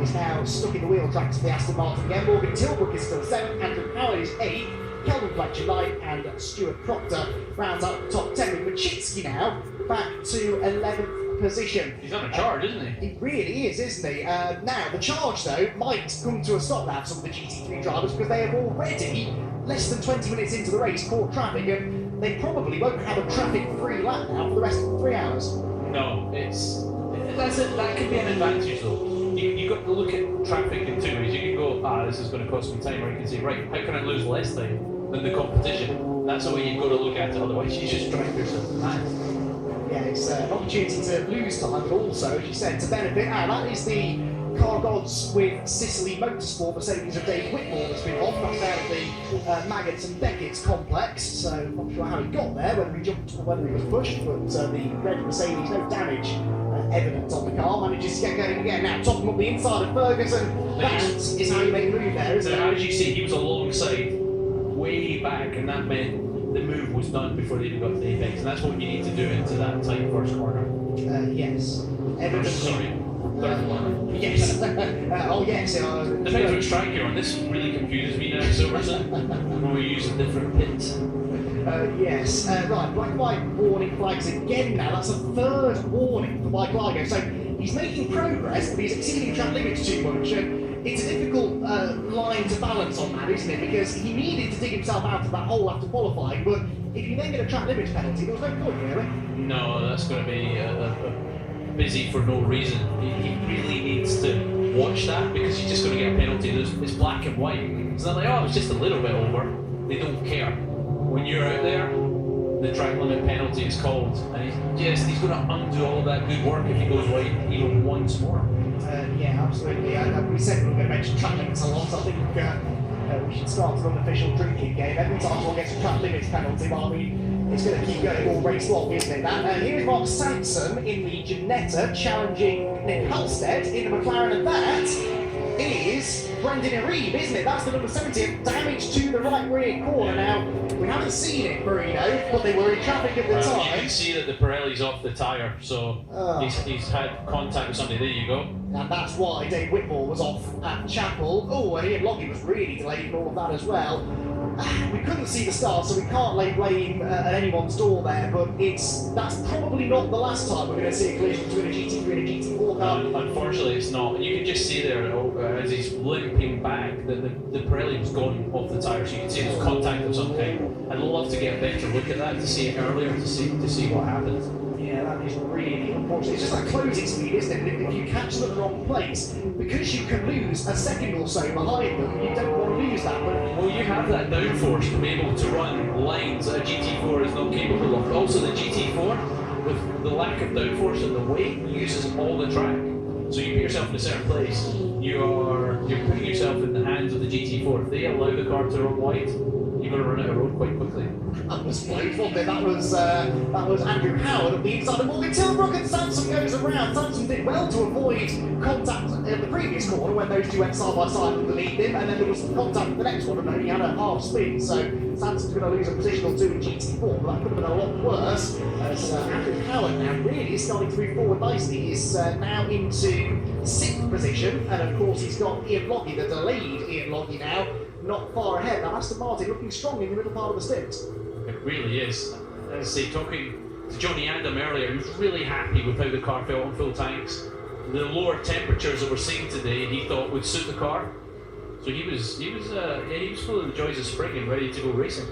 is now stuck in the wheel tracks for the Aston Martin again. Morgan Tilbrook is still 7th, Andrew Howard is 8th, Kelvin Fletcher 9th, and Stuart Proctor rounds out the top 10 with Machitsky now back to 11th position. He's on a charge, isn't he? He really is, isn't he? Now, the charge, though, might come to a stop now for some of the GT3 drivers because they have already, less than 20 minutes into the race, caught traffic, and they probably won't have a traffic-free lap now for the rest of the 3 hours. No, that could be an advantage though. You got to look at traffic in 2 ways. You can go, this is going to cost me time, or you can say, right, how can I lose less time than the competition? That's the way you've got to look at it, otherwise you just drive yourself mad. Yeah, it's an opportunity to lose time, but also, as you said, to benefit. That is the car gods with Sicily Motorsport Mercedes of Dave Whitmore that's been off. That's down at the Maggots and Beckett's complex, so not sure how he got there, whether he jumped or whether he was pushed, but the red Mercedes, no damage evident on the car, manages to get going again. Now, topping up the inside of Ferguson, that is how you make a move there, isn't it? As you see, he was alongside, way back, and that meant the move was done before they even got to the apex, and that's what you need to do into that tight first corner. Yes. Evidently. Sorry. Third corner. Yes. Oh, yes. Depends which track you're on. This really confuses me now, Silverson, when we use a different pit. Yes. Right, black and white warning flags again now. That's a third warning for Mike Ligo. So he's making progress, but he's exceeding track limits too much. And it's a difficult line to balance on that, isn't it? Because he needed to dig himself out of that hole after qualifying, but if you then get a track limits penalty, there was no point, really. No, that's going to be busy for no reason. He really needs to watch that because he's just going to get a penalty. It's black and white. It's not like, oh, it's just a little bit over. They don't care. When you're out there, the track limit penalty is called, and he's going to undo all that good work if he goes white even once more. Yeah, absolutely. We said we were going to mention track limits a lot. I think we should start an unofficial drinking game. Every time one gets a track limits penalty, well, I mean, it's going to keep going all race long, isn't it? Here's Mark Sampson in the Ginetta challenging Nick Halstead in the McLaren, and that is Brendan Arib, isn't it? That's the number 70, damage to the right rear corner. Now, we haven't seen it, Marino, but they were in traffic at the time. You can see that the Pirelli's off the tyre, so he's had contact with somebody. There you go. And that's why Dave Whitmore was off at Chapel. Oh, and Ian Logie was really delayed in all of that as well. We couldn't see the start, so we can't lay blame at anyone's door there, but that's probably not the last time we're going to see a collision between a GT3 and a GT4 car. Unfortunately, it's not. You can just see there, as he's limping back, that the Pirelli was gone off the tyre, so you can see there's contact of some kind. I'd love to get a better look at that, to see it earlier, to see what happened. Yeah, that is really unfortunate. It's just that closing speed, isn't it? If you catch them at the wrong place, because you can lose a second or so behind them, you don't want to lose that. But well, you have that downforce to be able to run lines that a GT4 is not capable of. Also, the GT4, with the lack of downforce and the weight, uses all the track. So you put yourself in a certain place, you're putting yourself in the hands of the GT4. If they allow the car to run wide, you're going to run out of road quite quickly. That was close, wasn't it? That was Andrew Howard at the inside of Morgan Tilbrook, and Sampson goes around. Sampson did well to avoid contact at the previous corner when those two went side by side underneath him, and then there was contact at the next one, and then he had a half spin, so Sampson's going to lose a position or two in GT4, but that could have been a lot worse, as Andrew Howard now really is starting to move forward nicely. He's now into 6th position, and of course he's got Ian Logie, the delayed Ian Logie now, not far ahead. Now Aston Martin looking strong in the middle part of the stint. It really is. As I say, talking to Johnny Adam earlier, he was really happy with how the car felt on full tanks. The lower temperatures that we're seeing today, he thought would suit the car. So he was full of the joys of spring and ready to go racing.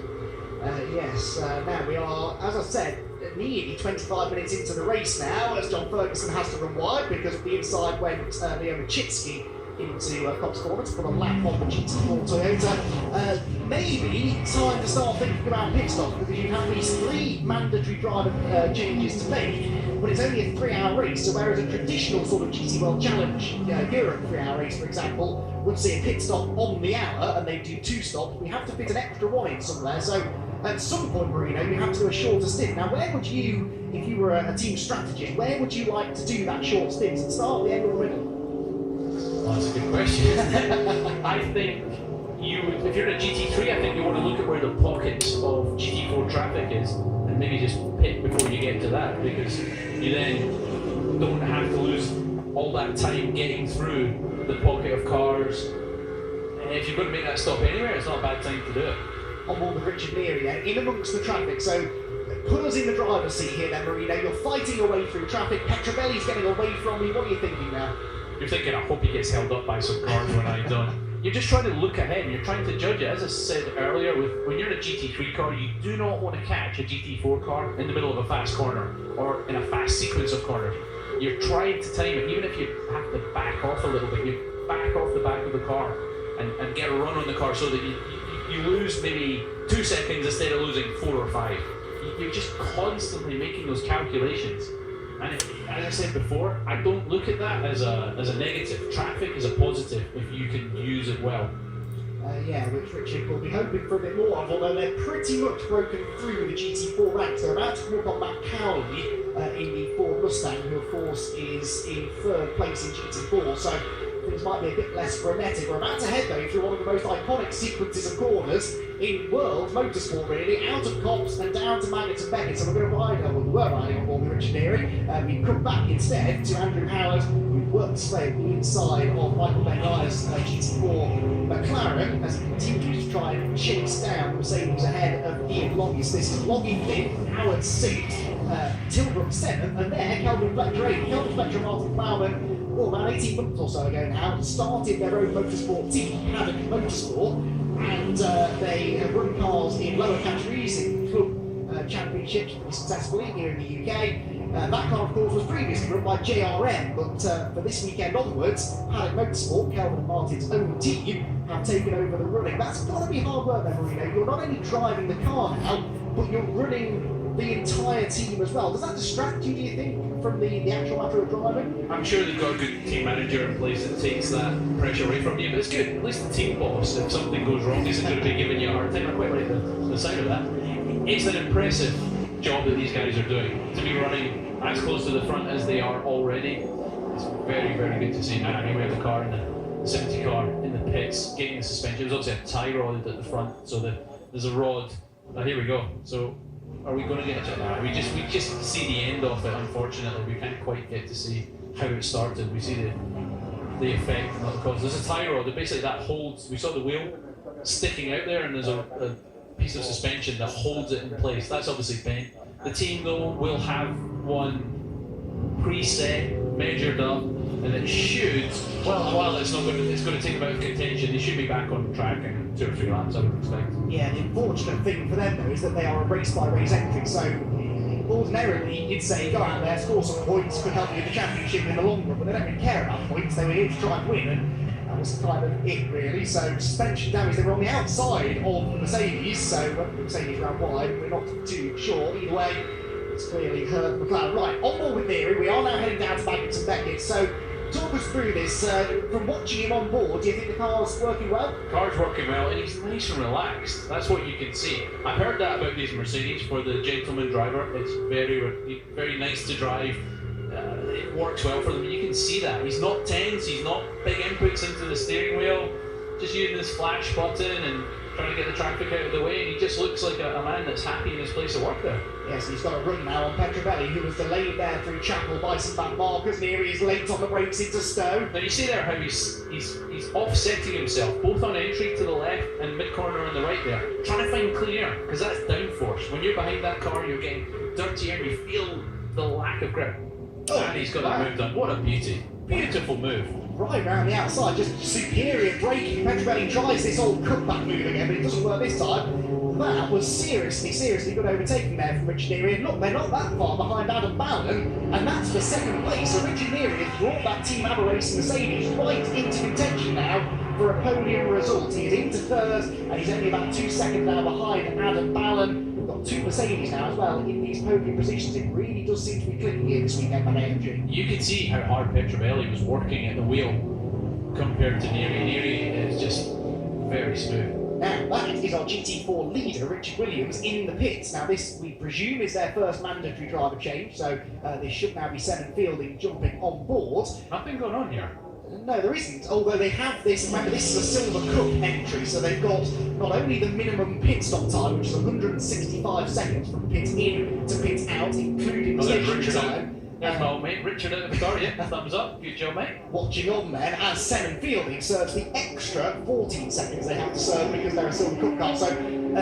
Yes. Now we are, as I said, nearly 25 minutes into the race now, as John Ferguson has to run wide because of the inside went Leo Machitsky into Cops Corner to put a lap on the GT4 Toyota. Maybe time to start thinking about pit stop, because you have these 3 mandatory driver changes to make, but it's only a 3-hour race, so whereas a traditional sort of GT World Challenge Europe 3-hour race, for example, would see a pit stop on the hour and they do 2 stops, we have to fit an extra one in somewhere, so at some point, Marino, you have to do a shorter stint. Now, where would you, if you were a team strategist, where would you like to do that short stint? At the start, the end, or the middle? Well, that's a good question. I think if you're in a GT3, I think you want to look at where the pockets of GT4 traffic is and maybe just pit before you get to that, because you then don't have to lose all that time getting through the pocket of cars. And if you're going to make that stop anywhere, it's not a bad time to do it. On board with Richard Neary then, in amongst the traffic. So put us in the driver's seat here then, Marino. You're fighting your way through traffic. Petrobelli's getting away from you. What are you thinking now? You're thinking, I hope he gets held up by some cars when I don't. You're just trying to look ahead, and you're trying to judge it. As I said earlier, when you're in a GT3 car, you do not want to catch a GT4 car in the middle of a fast corner or in a fast sequence of corners. You're trying to time it, even if you have to back off a little bit. You back off the back of the car and get a run on the car so that you lose maybe 2 seconds instead of losing 4 or 5. You're just constantly making those calculations. And as I said before, I don't look at that as a negative. Traffic is a positive if you can use it well. Yeah, which Richard will be hoping for a bit more of, although they're pretty much broken through the GT4 ranks. They're about to walk on Matt Cowley in the Ford Mustang, who of course is in 3rd place in GT4, so things might be a bit less frenetic. We're about to head though through one of the most iconic sequences of corners in world motorsport really, out of Copse and down to Maggots and Beckett. So we're going to ride, we were riding on board with Richard Neary. We've come back instead to Andrew Howard, who worked his way inside of Michael Beckeyer's GT4 McLaren as he continues to try and chase down Mercedes ahead of Ian Loggins. This is Loggins 5th, Howard 6th, Tilbrook 7th, and there Kelvin Fletcher 8th. Kelvin Fletcher and Martin Plowman, about 18 months or so ago now, started their own motorsport team, Havoc Motorsport, and they have run cars in lower categories, in club championships pretty successfully here in the UK. That car, of course, was previously run by JRM, but for this weekend onwards, Havoc Motorsport, Kelvin and Martin's own team, have taken over the running. That's got to be hard work there, Marino. You're not only driving the car now, but you're running the entire team as well. Does that distract you, do you think, from the actual matter of driving? I'm sure they've got a good team manager in place that takes that pressure away from you, but it's good. At least the team boss, if something goes wrong, isn't going to be giving you a hard time. I quite like the sound of that. It's an impressive job that these guys are doing. To be running as close to the front as they are already, it's very, very good to see. Now, I mean, we have the car in the 70 car in the pits, getting the suspension. There's obviously a tie rod at the front, so there's a rod. Now, here we go. So, are we going to get a check? We just see the end of it. Unfortunately, we can't quite get to see how it started. We see the effect, not the cause. There's a tie rod that basically that holds. We saw the wheel sticking out there, and there's a piece of suspension that holds it in place. That's obviously bent. The team though will have one preset, measured up, and it should. Well, while it's going to take a bit of contention. They should be back on track in 2 or 3 laps, I would expect. Yeah, the unfortunate thing for them though is that they are a race-by-race entry, so ordinarily you'd say go out there, score some points, could help you in the championship in the long run, but they don't really care about points. They were here to try and win, and that was kind of it really. So suspension damage, they were on the outside of the Mercedes, so Mercedes ran wide, we're not too sure. Either way, it's clearly hurt McLaren. Right, on board with Neary, we are now heading down to Maggots and Beckett, so talk us through this. From watching him on board, do you think the car's working well? The car's working well, and he's nice and relaxed. That's what you can see. I've heard that about these Mercedes for the gentleman driver. It's very, very nice to drive. It works well for them. You can see that. He's not tense. He's not big inputs into the steering wheel. Just using this flash button and trying to get the traffic out of the way, and he just looks like a man that's happy in his place of work there. Yes, he's got a run now on Petrobelli, who was delayed there through Chapel by some back markers. Neary is late on the brakes into Stowe. Now you see there how he's offsetting himself, both on entry to the left and mid-corner on the right there, trying to find clean air, because that's downforce. When you're behind that car, you're getting dirty air, and you feel the lack of grip. Oh, and he's got that move done. What a beauty. Beautiful move. Right round the outside, just superior braking. Petrobelli tries this old cutback move again, but it doesn't work this time. That was seriously good overtaking there from Richard Neary. And look, they're not that far behind Adam Ballon, and that's for 2nd place. So Richard Neary has brought that Team ABBA Racing Mercedes right into contention now for a podium result. He's into 3rd, and he's only about 2 seconds now behind Adam Ballon. We've got 2 Mercedes now as well in these podium positions. It really does seem to be clicking here this weekend by AMG. You can see how hard Petrobelli was working at the wheel compared to Neary. Neary is just very smooth. Now, that is our GT4 leader, Richard Williams, in the pits. Now, this, we presume, is their first mandatory driver change, so this should now be Seven Fielding jumping on board. Nothing going on here. No, there isn't, although they have this, remember this is a Silver Cup entry, so they've got not only the minimum pit stop time, which is 165 seconds from pit in to pit out, including the stationary time, There's my old mate, Richard at the car, yeah, thumbs up, good job mate. Watching on then as Seven Fielding serves the extra 14 seconds they have to serve because they're a Silver Cup car. So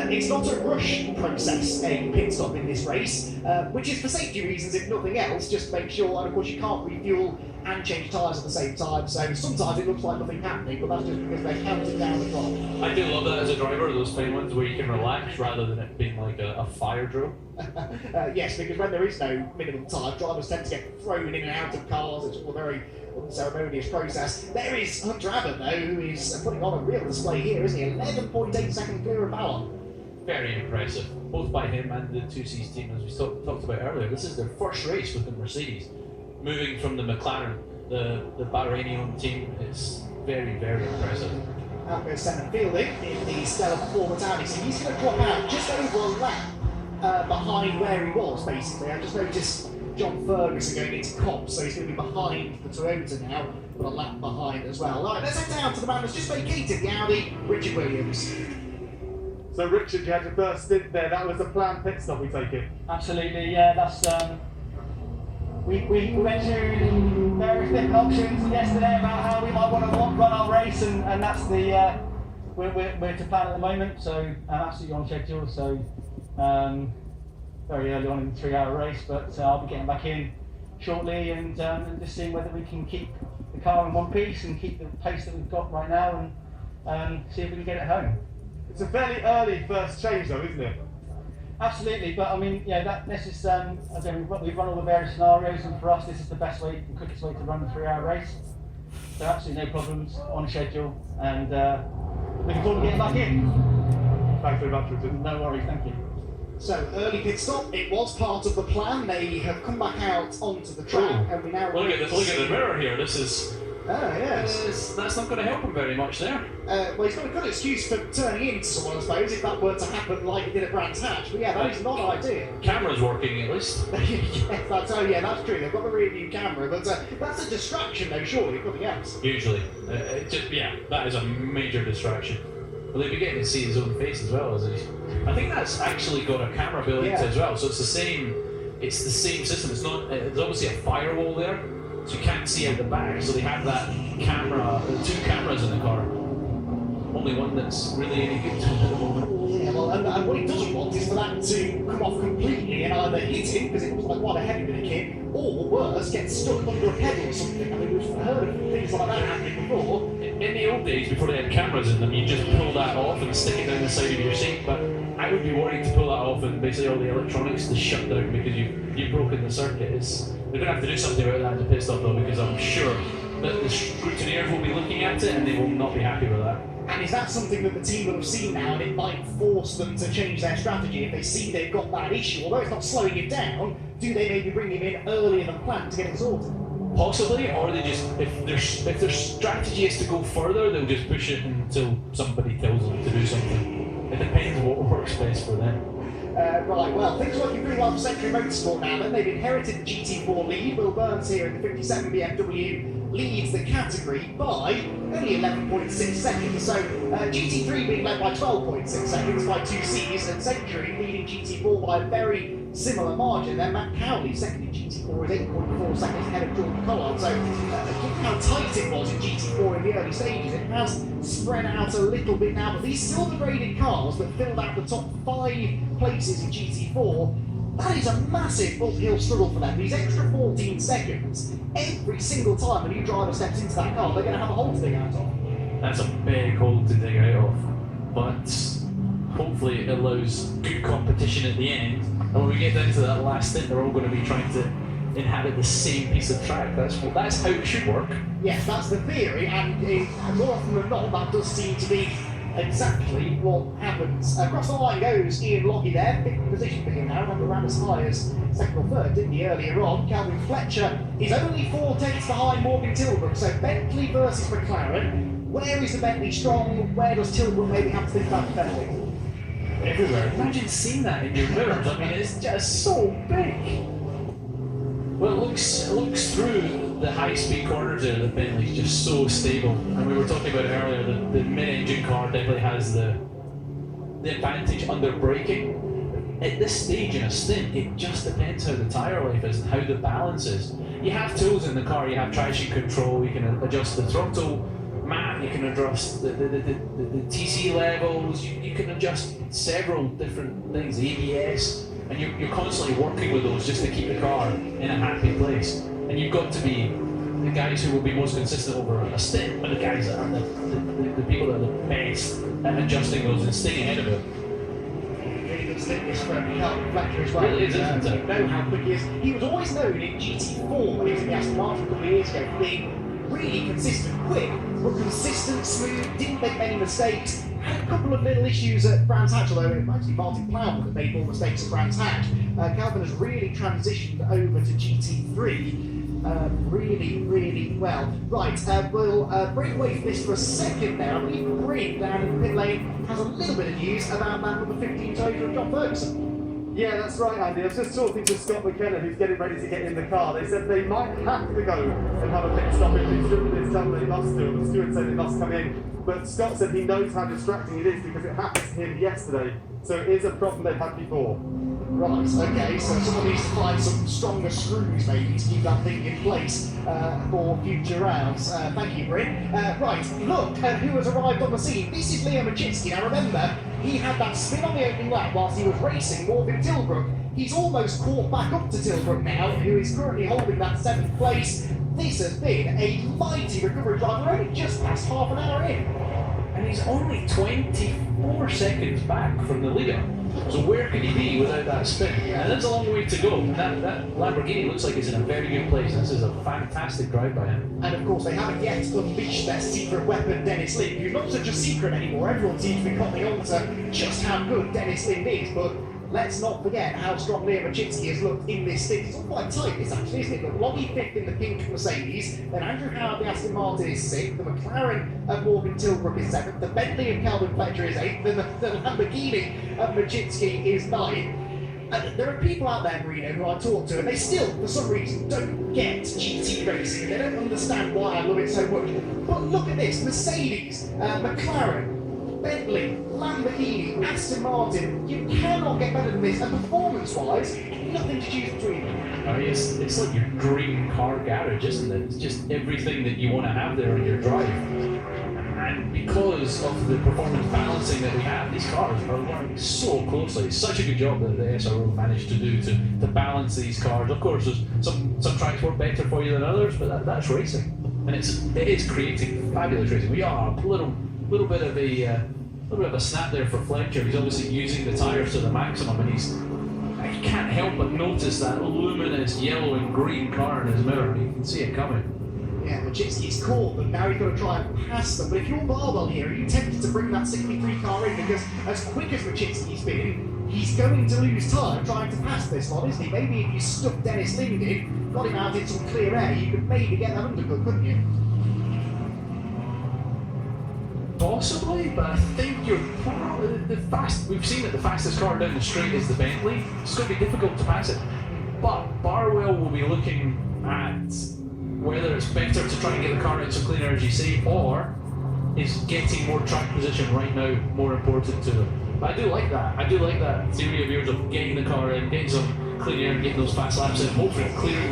it's not a rush process, a pit stop in this race, which is for safety reasons, if nothing else, just to make sure, and of course you can't refuel and change tyres at the same time, so sometimes it looks like nothing happening, but that's just because they're counting down the clock. I do love that as a driver, those fine ones where you can relax rather than it being like a fire drill. Yes, because when there is no minimum time, drivers tend to get thrown in and out of cars. It's all a very unceremonious process. There is Hunter Abbott, though, who is putting on a real display here, isn't he? 11.8 seconds clear of Ballon. Very impressive, both by him and the 2C's team, as we talked about earlier. This is their first race with the Mercedes. Moving from the McLaren, the Bahraini team, is very, very impressive. Out goes Seven Fielding in the stellar performance Audi. So he's going to drop out just over a lap behind where he was, basically. I just noticed John Ferguson going into comps, so he's going to be behind the Toyota now, but a lap behind as well. All right, let's head down to the man that's just vacated the Audi, Richard Williams. So Richard, you had your first stint there. That was a planned pit stop, we take it? Absolutely, yeah. That's we went through various different options yesterday about how we might want to run our race, and that's the we're to plan at the moment. So absolutely on schedule. So very early on in the 3-hour race, but I'll be getting back in shortly and just seeing whether we can keep the car in one piece and keep the pace that we've got right now, and see if we can get it home. It's a fairly early first change, though, isn't it? Absolutely, but I mean, yeah, this is again, we've run all the various scenarios, and for us, this is the best way, the quickest way to run a 3-hour race. So absolutely no problems, on schedule, and looking forward to getting back in. Thanks very much, Richard. No worries, thank you. So early pit stop, it was part of the plan. They have come back out onto the track, and we now Look at the mirror here. This is. Oh yes. That's not going to help him very much there. Well, he's got a good excuse for turning into someone, I suppose, if that were to happen like it did at Brands Hatch. But yeah, that is not ideal. Camera's working at least. Yes, that's true. They've got the rear view camera, but that's a distraction, though. Surely, if nothing else. Usually, that is a major distraction. Well, they'd be getting to see his own face as well, as I think that's actually got a camera built into it as well. So it's the same. It's the same system. It's not. There's obviously a firewall there, so you can't see out the back. So they have that camera, 2 cameras in the car. Only one that's really any good at the moment. Yeah, well, and what he doesn't want is for that to come off completely and either hit him, because it was like quite a heavy bit of kit, or worse, get stuck under a pedal or something. I mean, we've heard of things like that happening before. In the old days, before they had cameras in them, you just pull that off and stick it down the side of your seat. But I would be worried to pull that off and basically all the electronics to shut down because you've broken the circuit. They're going to have to do something about that at the pit stop though, because I'm sure that the scrutineers will be looking at it and they will not be happy with that. And is that something that the team will have seen now, and it might force them to change their strategy if they see they've got that issue? Although it's not slowing him down, do they maybe bring him in earlier than planned to get it sorted? Possibly, or they just, if their strategy is to go further, they'll just push it until somebody tells them to do something. It depends what works best for them. Right, well, things are looking pretty well for Century Motorsport now then. They've inherited the GT4 lead. Will Burns here in the 57 BMW leads the category by only 11.6 seconds. So GT3 being led by 12.6 seconds by 2Cs, and Century leading GT4 by a very similar margin. Then Matt Cowley, second in GT4, is 8.4 seconds ahead of Jordan Collard. So given how tight it was in GT4 in the early stages, it has spread out a little bit now. But these silver graded cars that filled out the top 5 places in GT4, that is a massive uphill struggle for them. These extra 14 seconds, every single time a new driver steps into that car, they're going to have a hole to dig out of. That's a big hole to dig out of, but hopefully it allows good competition at the end. And when we get down to that last stint, they're all going to be trying to inhabit the same piece of track. That's how it should work. Yes, that's the theory, and more often than not, that does seem to be exactly what happens. Across the line goes Ian Lockey there, big position for him now, remember ran as high as second or third, didn't he, earlier on. Calvin Fletcher is only 4 tenths behind Morgan Tilbrook, so Bentley versus McLaren. Where is the Bentley strong? Where does Tilbrook maybe have to think about defending? Everywhere. Imagine seeing that in your mirrors. I mean, it's just so big. Well, it looks through the high-speed corners there that Bentley's just so stable. And we were talking about it earlier, the mid-engine car definitely has the advantage under braking. at this stage in a stint, it just depends how the tyre life is and how the balance is. You have tools in the car, you have traction control, you can adjust the throttle map, you can adjust the TC levels, you can adjust several different things, ABS, and you're constantly working with those just to keep the car in a happy place. And you've got to be the guys who will be most consistent over a stint, and the guys that are the people that are the best at adjusting those and staying ahead of it. Really good stint this for Calvin Fletcher as well. Really is, isn't it? You know how quick he is. He was always known in GT4 when he was in the Aston Martin a couple of years ago for being really consistent, quick, but consistent, smooth, didn't make many mistakes. Had a couple of little issues at Brands Hatch, although it was actually Martin Plowman that made more mistakes at Brands Hatch. Calvin has really transitioned over to GT3 really well. Right, we'll break away from this for a second now. I believe Bryn down in the pit lane has a little bit of news about that number 15 Toyota of John Ferguson. Yeah, that's right, Andy. I was just talking to Scott McKenna, who's getting ready to get in the car. They said they might have to go and have a pit stop if they should. They tell them they must do. The steward said they must come in. But Scott said he knows how distracting it is because it happened to him yesterday. So it is a problem they've had before. Right, okay, so someone needs to find some stronger screws maybe to keep that thing in place for future rounds. Thank you, Bryn. Right, look who has arrived on the scene. This is Leo Majitsky. Now remember, he had that spin on the opening lap whilst he was racing Morgan Tilbrook. He's almost caught back up to Tilbrook now, who is currently holding that 7th place. This has been a mighty recovery drive. We're only just past half an hour in. And he's only 24 seconds back from the leader. So where could he be without that spin? And that's a long way to go. That Lamborghini looks like it's in a very good place. This is a fantastic drive by him. And of course, they haven't yet unleashed their secret weapon, Dennis Lind, who's not such a secret anymore. Everyone seems to be cottoning on to just how good Dennis Lind is. But let's not forget how strong Leo Majitsky has looked in this stint. It's all quite tight, this actually, isn't it? But Loggy 5th in the pink Mercedes, then Andrew Howard, the Aston Martin, is 6th, the McLaren of Morgan Tilbrook is 7th, the Bentley of Calvin Fletcher is 8th, and the Lamborghini of Majitsky is 9th. And there are people out there, Marino, who I talk to, and they still, for some reason, don't get GT racing. They don't understand why I love it so much. But look at this, Mercedes, McLaren, Bentley, Lamborghini, Aston Martin, you cannot get better than this, and performance-wise, nothing to choose between them. I mean, it's like your dream car garage, isn't it? It's just everything that you want to have there on your drive. And because of the performance balancing that we have, these cars are working so closely. It's such a good job that the SRO managed to do to balance these cars. Of course, there's some tracks work better for you than others, but that's racing. And it is creating fabulous racing. We are a little bit of a snap there for Fletcher. He's obviously using the tyres to the maximum, and I can't help but notice that luminous yellow and green car in his mirror. You can see it coming. Yeah, Majitsky's caught them, now he's got to try and pass them. But if you're Barbell here, are you tempted to bring that 63 car in? Because as quick as Majitsky's been, he's going to lose time trying to pass this lot, isn't he? Maybe if you stuck Dennis Lind in, got him out in some clear air, you could maybe get that undercut, couldn't you? Possibly, but I think you're we've seen that the fastest car down the straight is the Bentley. It's going to be difficult to pass it. But Barwell will be looking at whether it's better to try and get the car out some clean air, as you say, or is getting more track position right now more important to them. But I do like that. I do like that theory of yours of getting the car in, getting some clean air, and getting those fast laps in, hopefully clearing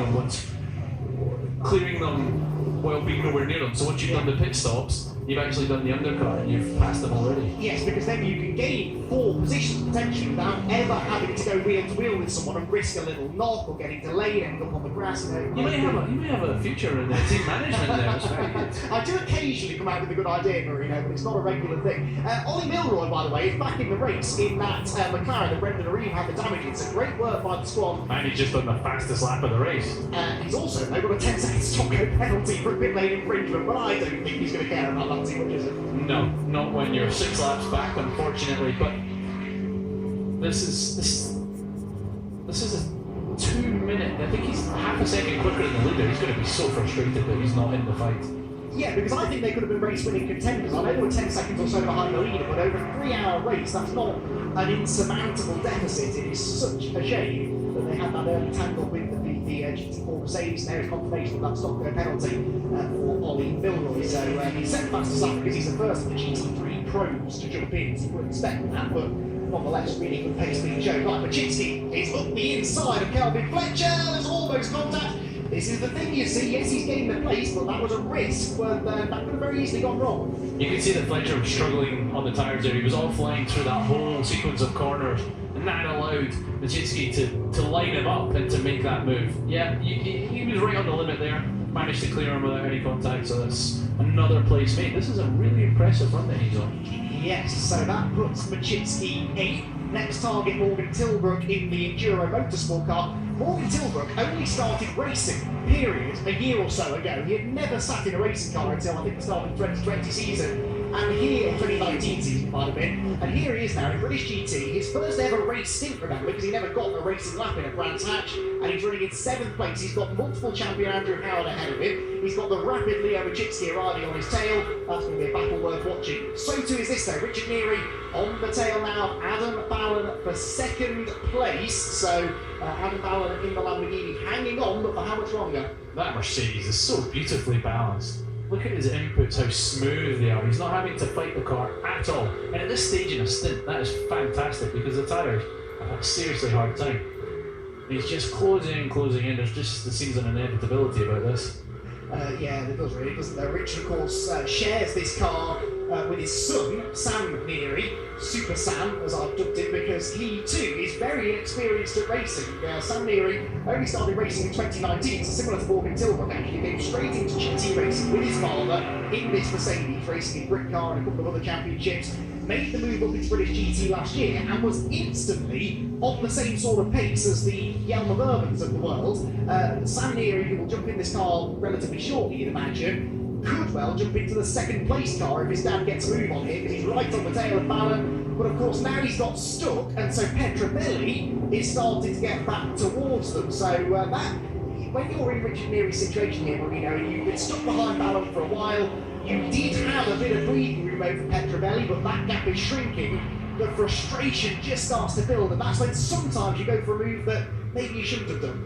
them while being nowhere near them. So once you've done the pit stops, you've actually done the undercut and you've passed them already. Yes, because then you can gain 4 positions potentially without ever having to go wheel to wheel with someone and risk a little knock or getting delayed and up on the grass. You may have a future in team management there. It's very good. I do occasionally come out with a good idea, Marino, but it's not a regular thing. Ollie Milroy, by the way, is back in the race in that McLaren that Brendan Areen had the damage in. So great work by the squad. And he's just done the fastest lap of the race. He's also got a 10-second stop go penalty for a pit lane infringement, but I don't think he's going to care about that too much, is it? No, not when you're 6 laps back, unfortunately. But this is a 2 minute. I think he's half a second quicker than the leader. He's going to be so frustrated that he's not in the fight. Yeah, because I think they could have been race-winning contenders. I know they were 10 seconds or so behind the leader, but over a 3-hour race, that's not an insurmountable deficit. It is such a shame that they had that early tangle with the GT4 Mercedes. There is confirmation of that stop go penalty for Ollie Milroy. So he's set fastest lap because he's the first of the GT3 pros to jump in, so you wouldn't expect that, but nonetheless, really good pace being shown. Right, Machinsky is up the inside of Calvin Fletcher, there's almost contact. This is the thing you see, yes, he's gained the place, but that was a risk, but that could have very easily gone wrong. You can see that Fletcher was struggling on the tyres there. He was offline through that whole sequence of corners, and that allowed Machinsky to line him up and to make that move. Yeah, he was right on the limit there, managed to clear him without any contact, so that's another place made. This is a really impressive run that he's on. Yes, so that puts Machinsky 8th. Next target, Morgan Tilbrook in the Enduro Motorsport car. Morgan Tilbrook only started racing, period, a year or so ago. He had never sat in a racing car until I think the start of the 2020 season. And here, 2019 season it might have been, and here he is now in British GT, his first ever race stint, remember, because he never got a racing lap in a Brands Hatch, and he's running in 7th place. He's got multiple champion Andrew Howard ahead of him, he's got the rapid Leo Machinsky riding on his tail. That's going to be a battle worth watching. So too is this though, Richard Neary on the tail now, Adam Ballon for 2nd place, so Adam Ballon in the Lamborghini hanging on, but for how much longer? That Mercedes is so beautifully balanced. Look at his inputs, how smooth they are. He's not having to fight the car at all. And at this stage in a stint, that is fantastic because the tyres have a seriously hard time. And he's just closing in. There seems an inevitability about this. Yeah, there does really, doesn't there? Richard, of course, shares this car with his son, Sam Neary, Super Sam, as I've dubbed it, because he too is very inexperienced at racing. Sam Neary only started racing in 2019, so similar to Morgan Tilbrook, actually came straight into GT racing with his father in this Mercedes, racing in Britcar and a couple of other championships. Made the move up into British GT last year and was instantly on the same sort of pace as the Yelmer Bourbons of the world. Sam Neary, who will jump in this car relatively shortly, you'd imagine, could well jump into the 2nd place car if his dad gets a move on him, because he's right on the tail of Ballon. But of course now he's got stuck, and so Petrobelli is starting to get back towards them. So when you're in Richard Neary's situation here, Marino, you've been stuck behind Ballon for a while. You did have a bit of breathing room over Petrobelli, but that gap is shrinking. The frustration just starts to build, and that's when sometimes you go for a move that maybe you shouldn't have done.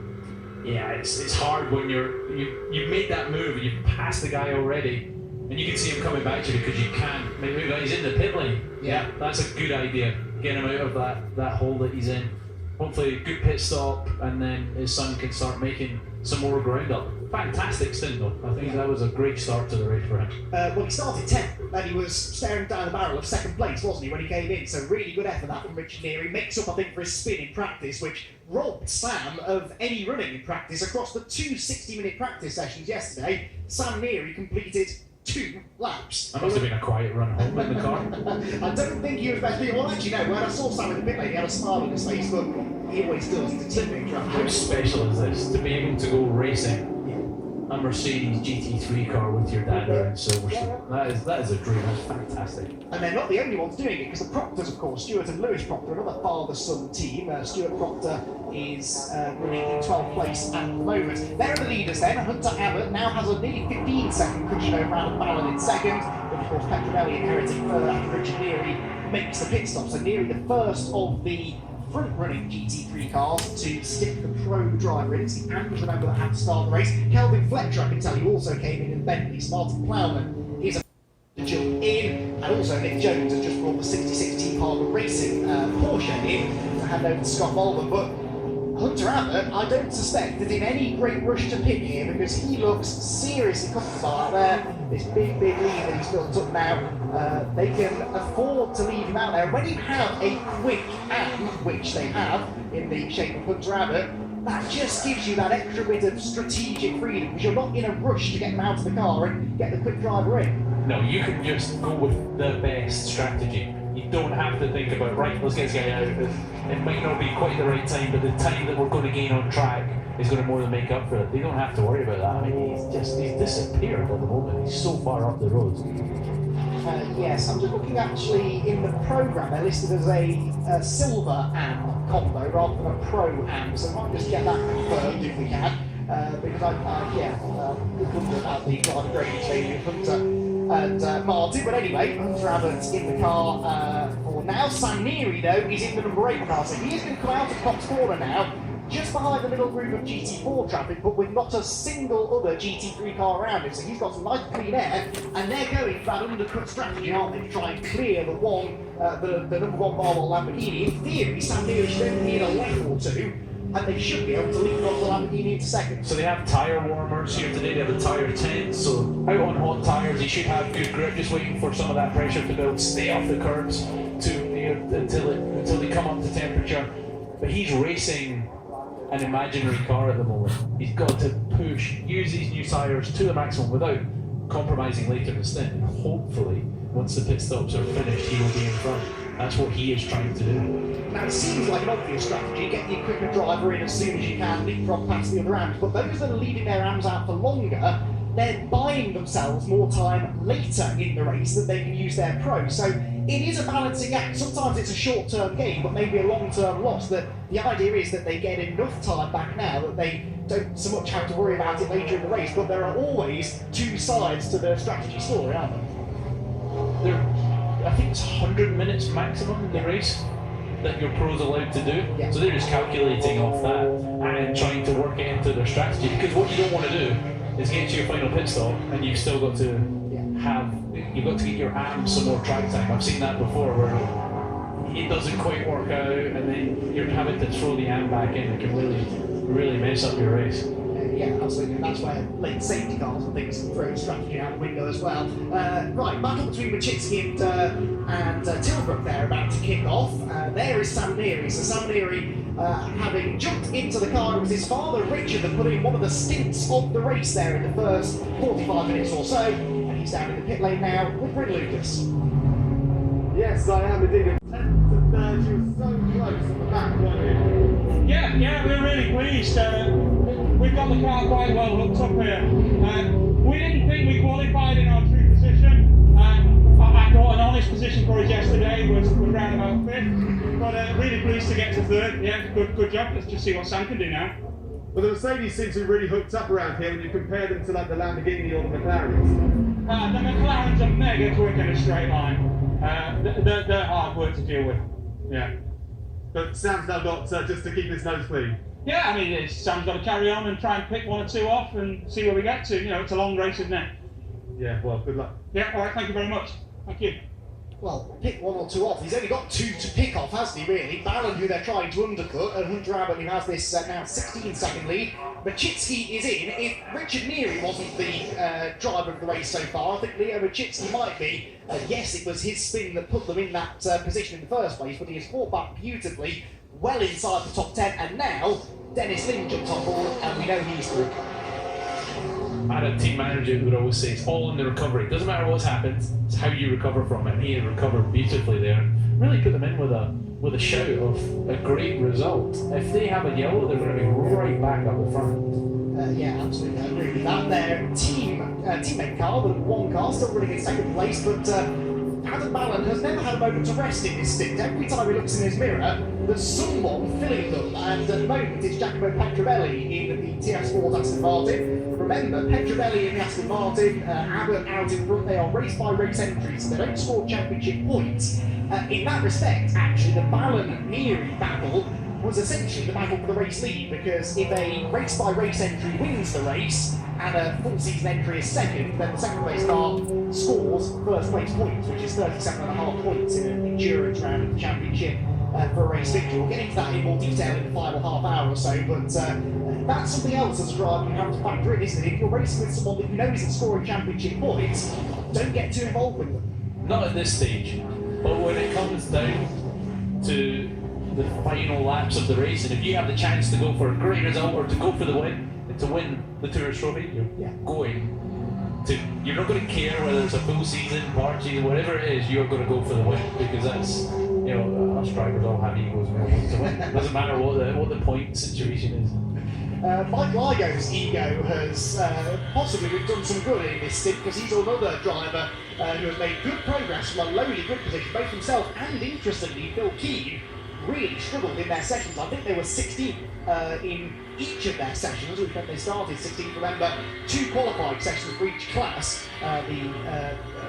Yeah, it's hard when you've made that move and you've passed the guy already, and you can see him coming back to you because you can't make a move. He's in the pit lane. Yeah, that's a good idea. Get him out of that hole that he's in. Hopefully a good pit stop, and then his son can start making some more ground up. Fantastic stint though. I think that was a great start to the race for him. Well, he started 10th, and he was staring down the barrel of 2nd place, wasn't he, when he came in? So really good effort that from Richard Neary. Makes up, I think, for his spin in practice, which robbed Sam of any running in practice. Across the 2 60-minute practice sessions yesterday, Sam Neary completed 2 laps. That must have been a quiet run home in the car. I don't think he was best. Well, actually, no. When I saw Sam in the pit lane, he had a smile on his face, but he always does. He's a teammate. How special is this to be able to go racing a Mercedes GT3 car with your dad around Silverstone? That is a dream. That's fantastic. And they're not the only ones doing it, because the Proctors, of course, Stuart and Lewis Proctor, another father-son team. Stuart Proctor is running in 12th place at the moment. They're the leaders then. Hunter Abbott now has a nearly 15-second cushion over Adam Ballon in 2nd. But of course, Petrobelli inheriting 3rd after Richard Neary makes the pit stop. So Neary the first of the front-running GT3 cars to stick the pro driver in. It's the Ant, remember, that had to start the race. Kelvin Fletcher, I can tell you, also came in Bentley. Martin Plowman is a to jump in, and also Nick Jones has just brought the 66 Team Harbour Racing Porsche in to hand over to Scott Bolden. But Hunter Abbott, I don't suspect, is in any great rush to pit here, because he looks seriously comfortable out there. This big lead that he's built up now, they can afford to leave him out there. When you have a quick and, which they have in the shape of Hunter Abbott, that just gives you that extra bit of strategic freedom, because you're not in a rush to get him out of the car and get the quick driver in. No, you can just go with the best strategy. You don't have to think about, right, let's get this guy out. It might not be quite the right time, but the time that we're going to gain on track is going to more than make up for it. They don't have to worry about that. I mean, he's disappeared at the moment. He's so far up the road. Yes, I'm just looking actually in the programme. They're listed as a silver AM combo rather than a pro AM, so I might just get that confirmed if we can. Because we couldn't about the kind of great stadium Hunter and Martin. But anyway, Hunter Abbott's in the car for now. Sam Neary, though, is in the number 8 car, so he is going to come out of Cops Corner now. just behind the middle group of GT4 traffic, but with not a single other GT3 car around him. So he's got some nice clean air, and they're going for that undercut strategy, aren't they, to try and clear the number one Marvel Lamborghini. In theory, Sam Neely should only need a lap or two, and they should be able to leap off the Lamborghini into second. So they have tyre warmers here today, they have the tyre tents, so out on hot tyres he should have good grip, just waiting for some of that pressure to build, stay off the curbs until they come up to temperature. But he's racing an imaginary car at the moment. He's got to use these new tyres to the maximum without compromising later in the stint. And hopefully, once the pit stops are finished, he will be in front. That's what he is trying to do. Now, it seems like an obvious strategy, get your quicker driver in as soon as you can, leapfrog past the other AMs, but those that are leaving their AMs out for longer, they're buying themselves more time later in the race that they can use their pro. So it is a balancing act. Sometimes it's a short-term gain, but maybe a long-term loss. That the idea is that they get enough time back now that they don't so much have to worry about it later in the race, but there are always two sides to the strategy story, aren't there? I think it's 100 minutes maximum in the race that your pro's allowed to do. Yeah. So they're just calculating off that and trying to work it into their strategy. Because what you don't want to do is get to your final pit stop and you've still got to you've got to get your AMs some more track time. I've seen that before where it doesn't quite work out and then you're having to throw the AM back in. It can really mess up your race. Yeah, absolutely, and that's where late safety cars and things can throw strategy out the window as well. Right, battle between Machitsky and Tilbrook there about to kick off. There is Sam Neary. So Sam Neary, having jumped into the car, it was his father Richard that put in one of the stints of the race there in the first 45 minutes or so, and he's down in the pit lane now with Bryn Lucas. Yes, I am indeed. 10th to 3rd, she was so close at the back, weren't you? Yeah, we're really pleased. We've got the car quite well hooked up here. We didn't think we qualified in our true position. I thought an honest position for us yesterday was round about 5th, but really pleased to get to 3rd. Yeah, good job. Let's just see what Sam can do now. Well, the Mercedes seem to be really hooked up around here when you compare them to like the Lamborghini or the McLarens. The McLarens are mega quick in a straight line. They're hard work to deal with. Yeah. But Sam's now got just to keep his nose clean. Yeah, I mean, Sam's got to carry on and try and pick 1 or 2 off and see where we get to. You know, it's a long race, isn't it? Yeah, well, good luck. Yeah, all right, thank you very much. Thank you. Well, pick 1 or 2 off. He's only got 2 to pick off, hasn't he, really? Ballon, who they're trying to undercut, and Hunter Abbott, who has this now 16-second lead. Machitsky is in. If Richard Neary wasn't the driver of the race so far, I think Leo Machitsky might be. Yes, it was his spin that put them in that position in the first place, but he has fought back beautifully, well inside the top 10, and now Dennis Lynn jumps on board, and we know he's through. I had a team manager who would always say it's all in the recovery. It doesn't matter what's happened, it's how you recover from it. And he had recovered beautifully there and really put them in with a shout of a great result. If they have a yellow, they're going to be right back up the front. Yeah, absolutely, I agree with that. Their teammate car, the 1 car, still running in 2nd place, but Adam Ballon has never had a moment to rest in this stint. Every time he looks in his mirror, there's someone filling them, and at the moment it's Giacomo Petrovelli in the TS Sport Aston Martin. Remember, Petrovelli in the Aston Martin, Abbott out in front, they are race-by-race entries, so they don't score championship points. In that respect, actually, the Ballon-Neary battle was essentially the battle for the race lead, because if a race-by-race entry wins the race, and a full season entry is 2nd, then the 2nd place car scores 1st place points, which is 37.5 points in an endurance round of the championship for a race victory. We'll get into that in more detail in the final half hour or so, but that's something else as a driver you have to factor in, isn't it? If you're racing with someone that you know isn't scoring championship points, don't get too involved with them. Not at this stage, but when it comes down to the final laps of the race, and if you have the chance to go for a great result or to go for the win, to win the Tourist Trophy, you're you're not going to care whether it's a full season, part season, whatever it is, you're going to go for the win, because that's, you know, us drivers all have egos and we all want to win. Doesn't matter what the point situation is. Mike Ligo's ego has possibly done some good in this stint, because he's another driver who has made good progress from a lowly good position, both himself and, interestingly, Phil Keane really struggled in their sessions. I think they were 16th in each of their sessions, which when they started 16th. Remember, 2 qualifying sessions for each class.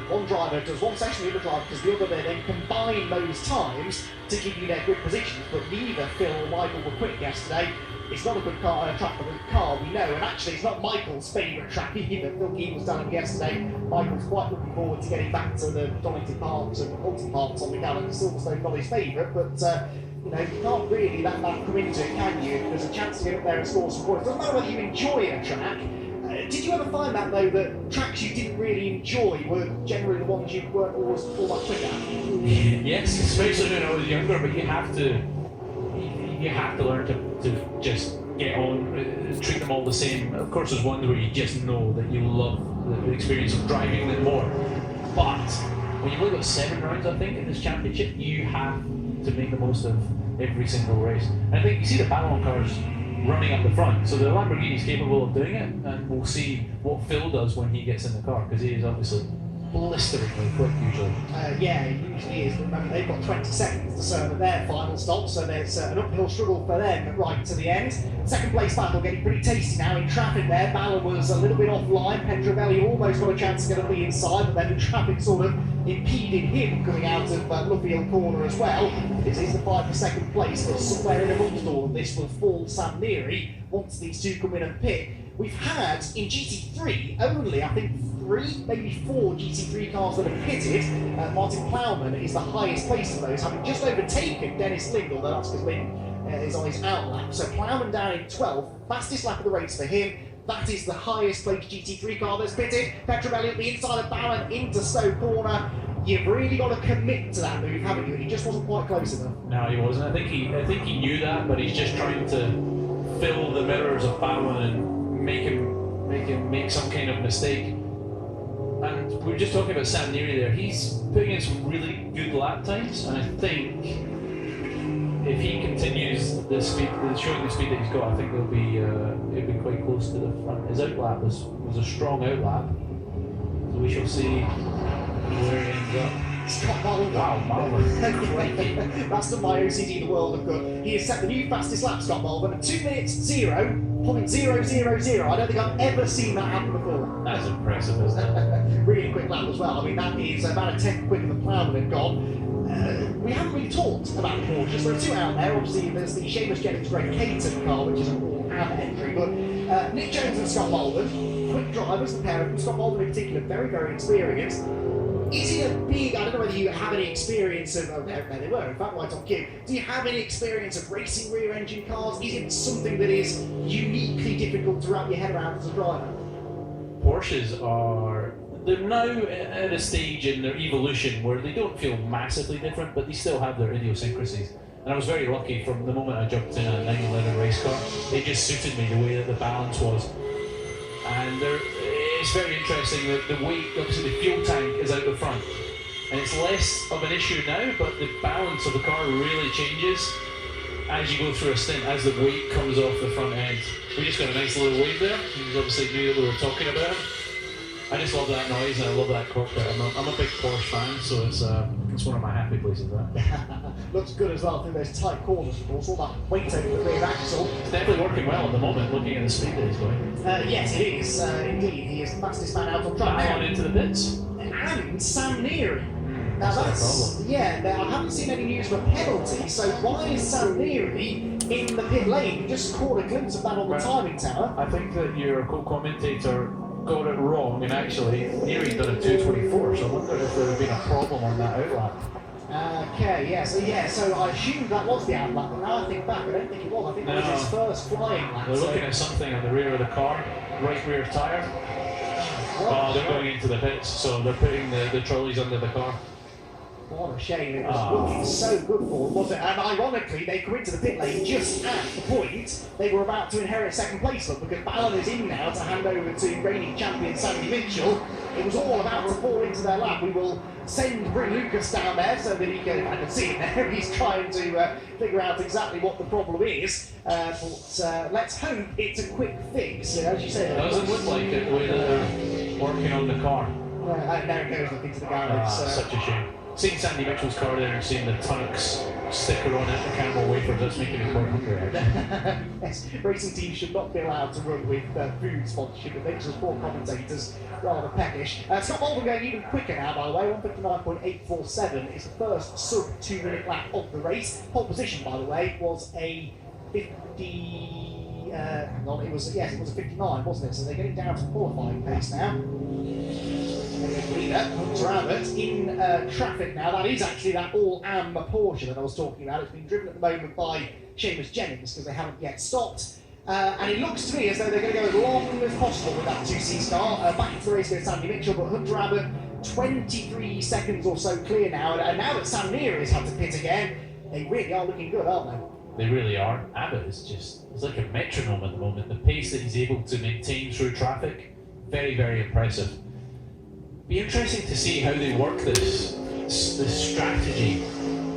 One driver does 1 session, the other driver does the other. They then combine those times to give you their good positions, but neither Phil or Michael were quick yesterday. it's not a good track for the car, we know, and actually it's not Michael's favourite track either. Phil Keane was telling me yesterday, Michael's quite looking forward to getting back to the Donington Parks and Alton Parks on the calendar. Silverstone not his favourite, but you know, you can't really let that come into it, can you? There's a chance to get up there and score some points. Doesn't matter whether you enjoy a track. Did you ever find that though, that tracks you didn't really enjoy were generally the ones you weren't always all that quick at? Yes, especially when I was younger, but you have to learn to just get on, treat them all the same. Of course, there's ones where you just know that you love the experience of driving them more. But when you've only got 7 rounds, I think, in this championship, you have to make the most of every single race. And I think you see the Ballon cars running up the front, so the Lamborghini is capable of doing it, and we'll see what Phil does when he gets in the car, because he is obviously blisteringly quick usually. Yeah, it usually is, but remember they've got 20 seconds to serve at their final stop, so there's an uphill struggle for them right to the end. Second place battle getting pretty tasty now in traffic there. Ballon was a little bit offline, Petrovelli almost got a chance to get up the inside, but then the traffic sort of impeded him coming out of Luffield corner as well. This is the fight for second place, but somewhere in amongst all of this will fall Sam Neary once these two come in and pit. We've had in GT3 only, I think, 3, maybe 4 GT3 cars that have pitted. Martin Plowman is the highest place of those, having just overtaken Dennis Lind, although that's because Lind is on his out lap. So Plowman down in 12th, fastest lap of the race for him. That is the highest placed GT3 car that's pitted. Petrovelli at the inside of Ballon into Stowe corner. You've really got to commit to that move, haven't you? And he just wasn't quite close enough. No, he wasn't. I think he knew that, but he's just trying to fill the mirrors of Ballon and make him make some kind of mistake. And we were just talking about Sam Neary there. He's putting in some really good lap times, and I think if he continues the speed, showing the speed that he's got, I think he'll be quite close to the front. His outlap was a strong outlap, so we shall see where he ends up. Scott Mullen. Wow, Mullen. That's the my OCD the world of good. He has set the new fastest lap, Scott Mullen, at 2 minutes 0.000. I don't think I've ever seen that happen before. That's impressive, isn't it? Really quick lap as well. I mean, that is about a 10th quicker than Plowman had gone. We haven't really talked about Porsches. There are 2 out there. Obviously, there's the Seamus Jennings Greg Caton car, which is an all-out entry. But Nick Jones and Scott Mullen, quick drivers, the pair of them. Scott Mullen in particular, very, very experienced. Is it a big, I don't know whether you have any experience of, oh no, they were, in fact, right on cue. Do you have any experience of racing rear engine cars? Is it something that is uniquely difficult to wrap your head around as a driver? Porsches they're now at a stage in their evolution where they don't feel massively different, but they still have their idiosyncrasies. And I was very lucky from the moment I jumped in a 911 race car. It just suited me the way that the balance was. And it's very interesting that the weight, obviously the fuel tank is out the front. And it's less of an issue now, but the balance of the car really changes as you go through a stint, as the weight comes off the front end. We just got a nice little wave there. He obviously knew that we were talking about him. I just love that noise and I love that cockpit. I'm a big Porsche fan, so it's one of my happy places there. Looks good as well through those tight corners, of course. All that weight over the rear axle. It's definitely working well at the moment, looking at the speed that he's going. Yes, it is. Indeed, he is the fastest man out on track. Back on into the pits. And Sam Neary. Now that's I haven't seen any news of a penalty, so why is Sam Neary in the pit lane? You just caught a glimpse of that on the timing tower. I think that your co-commentator got it wrong, and actually Neary done a 2:24, so I wonder if there had been a problem on that outlap. Okay, so I assumed that was the outlap, but now I think back, I don't think it was. I think it was his first flying lap. They're looking at something on the rear of the car, right rear tyre. Oh, they're going into the pits, so they're putting the trolleys under the car. What a shame, it was looking so good for them, wasn't it? And ironically, they come into the pit lane just at the point they were about to inherit second place, look, because Ballon is in now to hand over to reigning champion Sandy Mitchell. It was all about to fall into their lap. We will bring Lucas down there so that he can, I can see him there, he's trying to figure out exactly what the problem is. But let's hope it's a quick fix. As you said, it doesn't look like it the way that they're working on the car. There it goes, look into the garage. Such a shame. Seeing Sandy Mitchell's car there and seeing the Tunnocks sticker on it, the Camel wafers, that's making me quite hungry actually. Yes, racing teams should not be allowed to run with food sponsorship. It makes us poor commentators rather peckish. Scott Mullen going even quicker now, by the way, 1:59.847 is the first sub 2 minute lap of the race. Pole position, by the way, was a 50. Hang on, it was a 59, wasn't it? So they're getting down to qualifying pace now. Leader, Hunter Abbott, in traffic now. That is actually that all-am Porsche that I was talking about. It's been driven at the moment by Seamus Jennings because they haven't yet stopped. And it looks to me as though they're going to go as long as possible with that 2C start. Back into the race goes Sandy Mitchell, but Hunter Abbott, 23 seconds or so clear now. And now that Sam Neary has had to pit again, they really are looking good, aren't they? They really are. Abbott is it's like a metronome at the moment. The pace that he's able to maintain through traffic, very, very impressive. Be interesting to see how they work this strategy,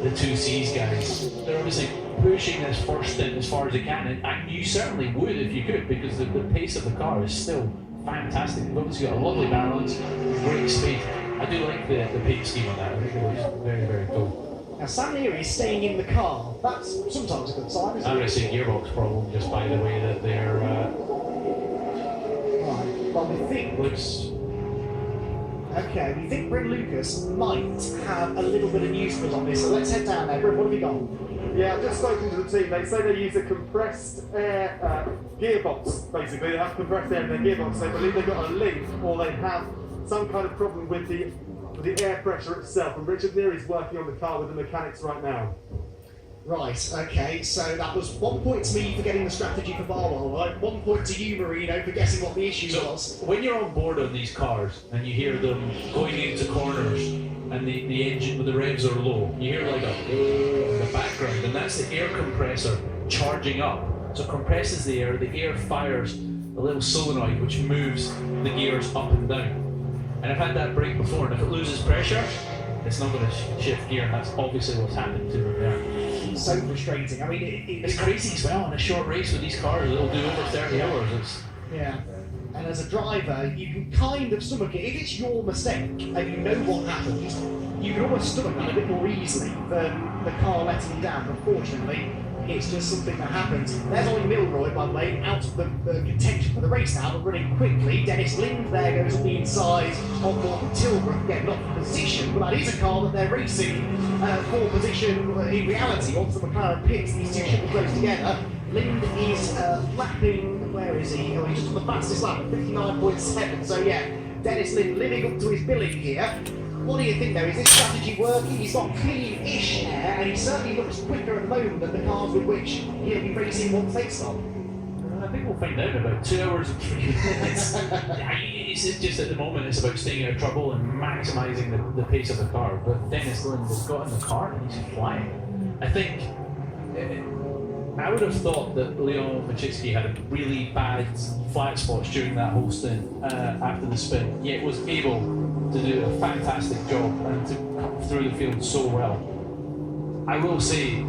the 2Cs guys. They're obviously pushing this first stint as far as they can, and you certainly would if you could, because the pace of the car is still fantastic. They've obviously got a lovely balance, great speed. I do like the paint scheme on that. I think it looks very, very cool. Now Sam Neary is staying in the car. That's sometimes a good sign, isn't it? I'm going to say gearbox problem just by the way that they're... Right, well we think... looks... Okay, we think Bryn Lucas might have a little bit of news for us on this, so let's head down there. Bryn, what have you got? Yeah, I've just spoken to the team. They say they use a compressed air gearbox, basically. They have compressed air in their gearbox. They believe they've got a leak, or they have some kind of problem with the air pressure itself. And Richard Neary's working on the car with the mechanics right now. Right, okay, so that was 1 point to me for getting the strategy for Barwell, right? 1 point to you, Marino, for guessing what the issue was. When you're on board on these cars and you hear them going into corners and the engine, the revs are low, you hear like a in the background, and that's the air compressor charging up. So it compresses the air fires a little solenoid which moves the gears up and down. And I've had that break before, and if it loses pressure, it's not going to shift gear, and that's obviously what's happened to them there. So frustrating. I mean, it's crazy as well in a short race with these cars. It'll do over 30 hours. Yeah. And as a driver, you can kind of stomach it. If it's your mistake and you know what happened, you can almost stomach that a bit more easily than the car letting you down. Unfortunately, it's just something that happens. There's Ollie Milroy, by the way, out of the contention for the race now, but running quickly. Dennis Lind there goes on the inside on Morgan Tilbrook, again not for position, but that is a car that they're racing for position in reality. Once the McLaren pits, these two should be close together. Lind is lapping, where is he? Oh, he's just on the fastest lap at 59.7, so yeah, Dennis Lind living up to his billing here. What do you think though? Is this strategy working? He's got clean-ish air, and he certainly looks quicker at the moment than the cars with which he'll be racing once they stop. I think we'll find out in about 2 hours and 3 minutes. It's just at the moment it's about staying out of trouble and maximising the pace of the car. But Dennis Lind has got in the car and he's flying. I think I would have thought that Leon Machinsky had a really bad flat spots during that whole stint after the spin, yet was able to do a fantastic job and to come through the field so well. I will say